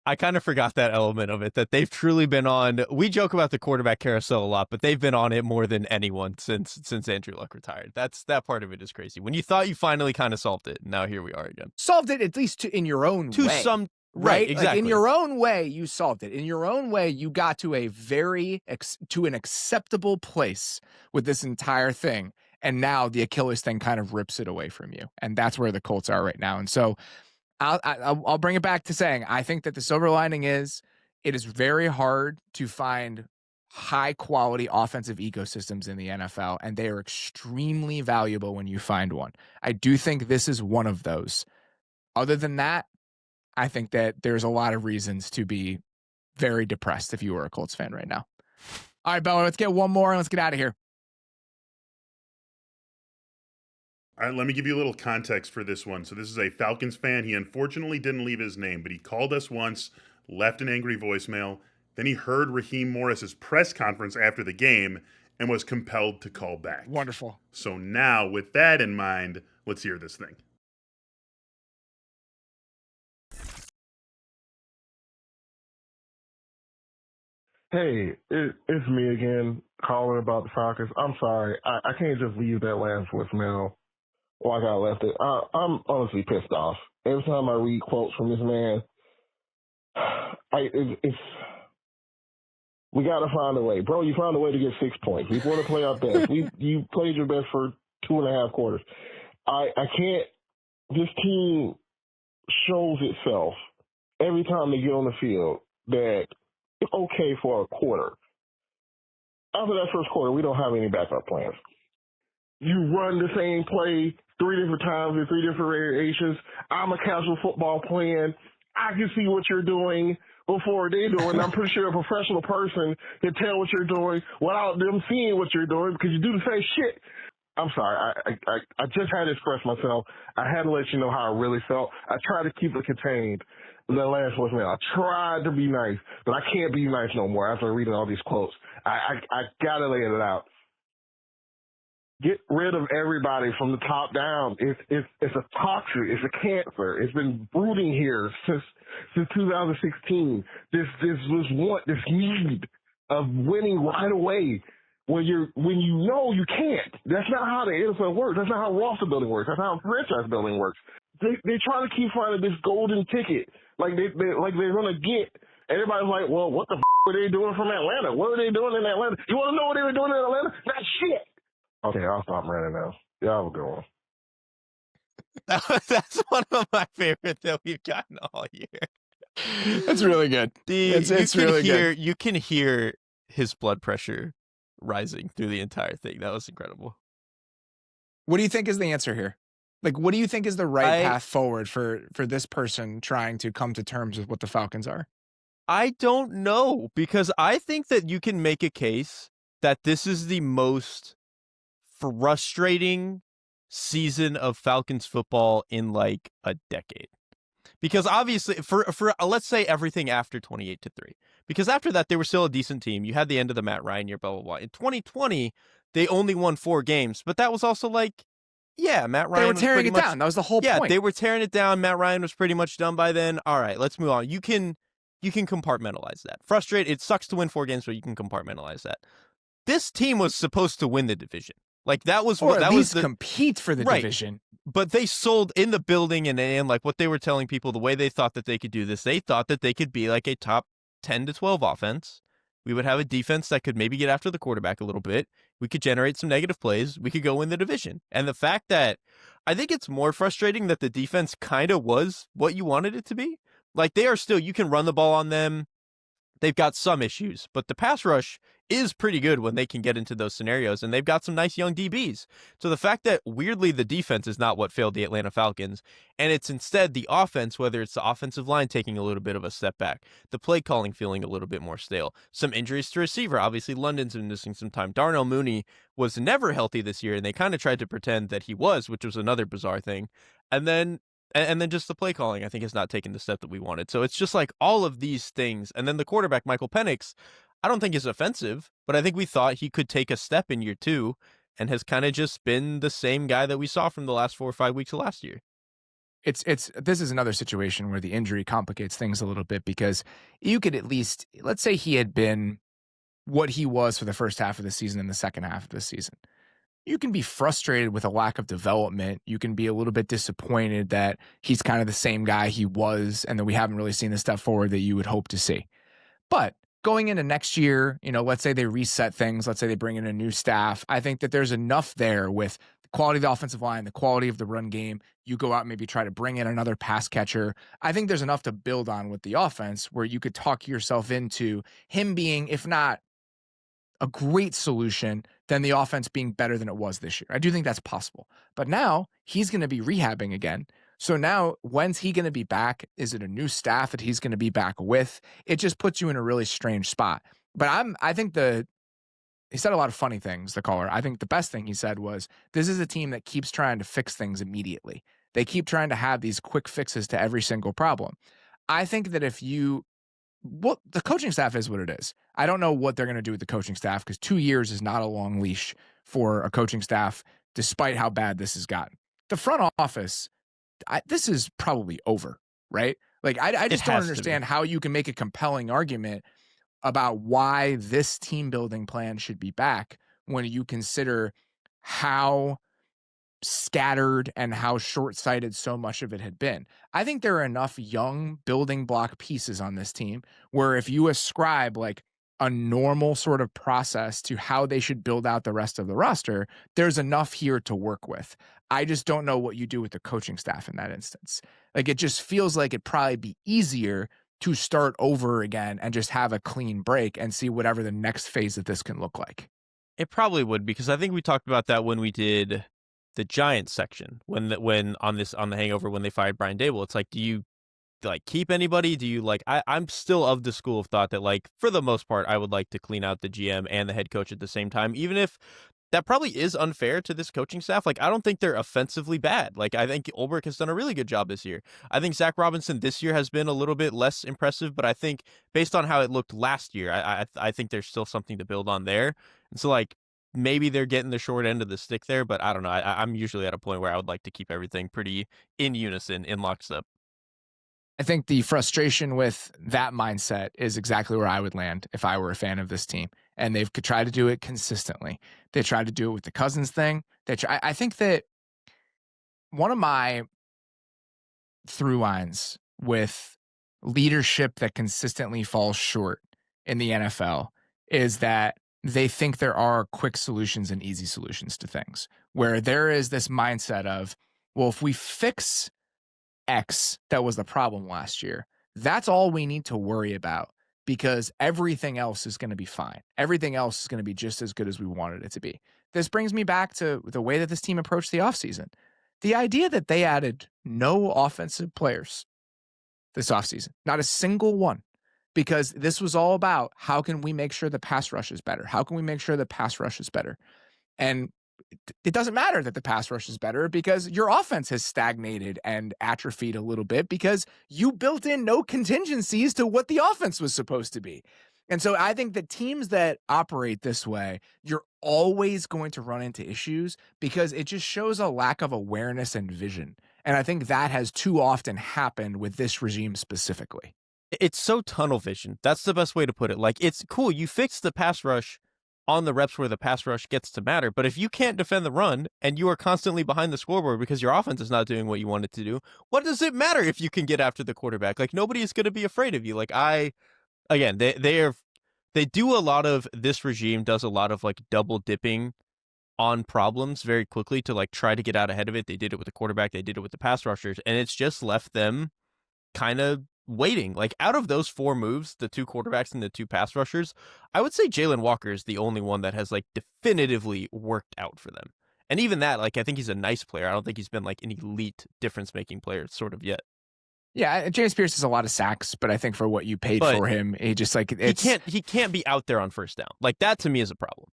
I kind of forgot that element of it, that they've truly been on. We joke about the quarterback carousel a lot, but they've been on it more than anyone since Andrew Luck retired. That part of it is crazy. When you thought you finally kind of solved it, now here we are again. Solved it at least in your own way. To some right, exactly. Like in your own way, you solved it. In your own way, you got to an acceptable place with this entire thing. And now the Achilles thing kind of rips it away from you. And that's where the Colts are right now. And so I'll bring it back to saying, I think that the silver lining is it is very hard to find high quality offensive ecosystems in the NFL, and they are extremely valuable when you find one. I do think this is one of those. Other than that, I think that there's a lot of reasons to be very depressed if you were a Colts fan right now. All right, Bella, let's get one more and let's get out of here. All right, let me give you a little context for this one. So this is a Falcons fan. He unfortunately didn't leave his name, but he called us once, left an angry voicemail. Then he heard Raheem Morris's press conference after the game and was compelled to call back. Wonderful. So now, with that in mind, let's hear this thing. Hey, it's me again, calling about the Falcons. I'm sorry. I can't just leave that last voicemail like I left it. I'm honestly pissed off. Every time I read quotes from this man, we got to find a way. Bro, you found a way to get 6 points. We want to play our best. You played your best for 2.5 quarters. I can't. This team shows itself every time they get on the field that it's okay for a quarter. After that first quarter, we don't have any backup plans. You run the same play 3 different times in 3 different variations. I'm a casual football fan. I can see what you're doing before they do it. And I'm pretty sure a professional person can tell what you're doing without them seeing what you're doing because you do the same shit I'm sorry. I just had to express myself. I had to let you know how I really felt. I tried to keep it contained. The last voicemail. I tried to be nice, but I can't be nice no more after reading all these quotes. I gotta lay it out. Get rid of everybody from the top down. It's a toxic. It's a cancer. It's been brooding here since 2016. This need of winning right away. When you know you can't. That's not how the NFL works. That's not how roster building works. That's not how franchise building works. They try to keep finding this golden ticket, like they're gonna get. Everybody's like, well, what the were they doing from Atlanta? What were they doing in Atlanta? You want to know what they were doing in Atlanta? Not shit. Okay, I'll stop ranting now. Y'all have a good one. That's one of my favorites that we've gotten all year. That's really good. It's really good. You can hear his blood pressure rising through the entire thing. That was incredible. What do you think is the answer here? Like, what do you think is the right path forward for this person trying to come to terms with what the Falcons are? I don't know, because I think that you can make a case that this is the most frustrating season of Falcons football in like a decade. Because obviously for let's say everything after 28-3. Because after that they were still a decent team. You had the end of the Matt Ryan year, blah blah blah. In 2020, they only won 4 games, but that was also like, yeah, Matt Ryan. They were tearing it down. That was the whole point. Yeah, they were tearing it down. Matt Ryan was pretty much done by then. All right, let's move on. You can compartmentalize that. Frustrate. It sucks to win 4 games, but you can compartmentalize that. This team was supposed to win the division. Like that was what at that least was compete for the division. But they sold in the building and like what they were telling people, the way they thought that they could do this, they thought that they could be like a top 10 to 12 offense. We would have a defense that could maybe get after the quarterback a little bit. We could generate some negative plays. We could go win the division. And the fact that I think it's more frustrating that the defense kind of was what you wanted it to be. Like they are still, you can run the ball on them. They've got some issues, but the pass rush is pretty good when they can get into those scenarios, and they've got some nice young DBs. So the fact that weirdly the defense is not what failed the Atlanta Falcons, and it's instead the offense, whether it's the offensive line taking a little bit of a step back, the play calling feeling a little bit more stale, some injuries to receiver. Obviously, London's been missing some time. Darnell Mooney was never healthy this year, and they kind of tried to pretend that he was, which was another bizarre thing. And then just the play calling, I think, has not taken the step that we wanted. So it's just like all of these things. And then the quarterback, Michael Penix, I don't think is offensive, but I think we thought he could take a step in year 2 and has kind of just been the same guy that we saw from the last 4 or 5 weeks of last year. This is another situation where the injury complicates things a little bit, because you could at least, let's say he had been what he was for the first half of the season and the second half of the season. You can be frustrated with a lack of development. You can be a little bit disappointed that he's kind of the same guy he was and that we haven't really seen the step forward that you would hope to see. But going into next year, let's say they reset things. Let's say they bring in a new staff. I think that there's enough there with the quality of the offensive line, the quality of the run game. You go out and maybe try to bring in another pass catcher. I think there's enough to build on with the offense where you could talk yourself into him being, if not a great solution, than the offense being better than it was this year. I do think that's possible. But now he's going to be rehabbing again. So now when's he going to be back? Is it a new staff that he's going to be back with? It just puts you in a really strange spot. But I think he said a lot of funny things, the caller. I think the best thing he said was, this is a team that keeps trying to fix things immediately. They keep trying to have these quick fixes to every single problem. I think that the coaching staff is what it is. I don't know what they're going to do with the coaching staff, because 2 years is not a long leash for a coaching staff, despite how bad this has gotten. The front office, this is probably over, right? Like, I just don't understand how you can make a compelling argument about why this team building plan should be back when you consider how scattered and how short-sighted so much of it had been. I think there are enough young building block pieces on this team where if you ascribe like a normal sort of process to how they should build out the rest of the roster, there's enough here to work with. I just don't know what you do with the coaching staff in that instance. Like, it just feels like it'd probably be easier to start over again and just have a clean break and see whatever the next phase of this can look like. It probably would, because I think we talked about that when we did the Giants section, when on the Hangover, when they fired Brian Dable. It's like, do you like keep anybody? Do you like, I'm still of the school of thought that, like, for the most part, I would like to clean out the GM and the head coach at the same time, even if that probably is unfair to this coaching staff. Like, I don't think they're offensively bad. Like, I think Ulbrich has done a really good job this year. I think Zach Robinson this year has been a little bit less impressive, but I think based on how it looked last year, I think there's still something to build on there. And so, like, maybe they're getting the short end of the stick there, but I don't know. I'm usually at a point where I would like to keep everything pretty in unison, in lockstep. I think the frustration with that mindset is exactly where I would land if I were a fan of this team. And they've tried to do it consistently. They tried to do it with the Cousins thing. I think that one of my through lines with leadership that consistently falls short in the NFL is that they think there are quick solutions and easy solutions to things, where there is this mindset of, well, if we fix X that was the problem last year, that's all we need to worry about because everything else is going to be fine. Everything else is going to be just as good as we wanted it to be. This brings me back to the way that this team approached the offseason. The idea that they added no offensive players this offseason, not a single one, because this was all about how can we make sure the pass rush is better? How can we make sure the pass rush is better? And it doesn't matter that the pass rush is better because your offense has stagnated and atrophied a little bit because you built in no contingencies to what the offense was supposed to be. And so I think that teams that operate this way, you're always going to run into issues because it just shows a lack of awareness and vision. And I think that has too often happened with this regime specifically. It's so tunnel vision. That's the best way to put it. Like, it's cool. You fix the pass rush on the reps where the pass rush gets to matter. But if you can't defend the run and you are constantly behind the scoreboard because your offense is not doing what you want it to do, what does it matter if you can get after the quarterback? Like, nobody is going to be afraid of you. Like, they do a lot of, this regime does a lot of like double dipping on problems very quickly to like try to get out ahead of it. They did it with the quarterback. They did it with the pass rushers. And it's just left them kind of waiting. Like, out of those 4 moves, the 2 quarterbacks and the 2 pass rushers, I would say Jalen Walker is the only one that has like definitively worked out for them. And even that, like, I think he's a nice player. I don't think he's been like an elite difference-making player sort of yet. Yeah, James Pierce has a lot of sacks, but I think for what you paid for him, he just like he can't be out there on first down. Like, that to me is a problem.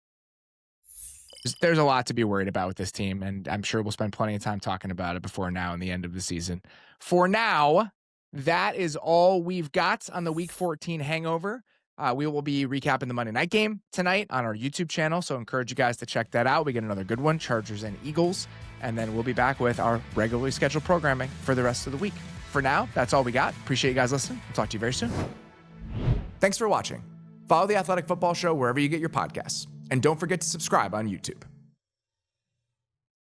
There's a lot to be worried about with this team, and I'm sure we'll spend plenty of time talking about it before now and the end of the season. For now, that is all we've got on the Week 14 hangover. We will be recapping the Monday night game tonight on our YouTube channel, so encourage you guys to check that out. We get another good one, Chargers and Eagles, and then we'll be back with our regularly scheduled programming for the rest of the week. For now, that's all we got. Appreciate you guys listening. We'll talk to you very soon. Thanks for watching. Follow The Athletic Football Show wherever you get your podcasts, and don't forget to subscribe on YouTube.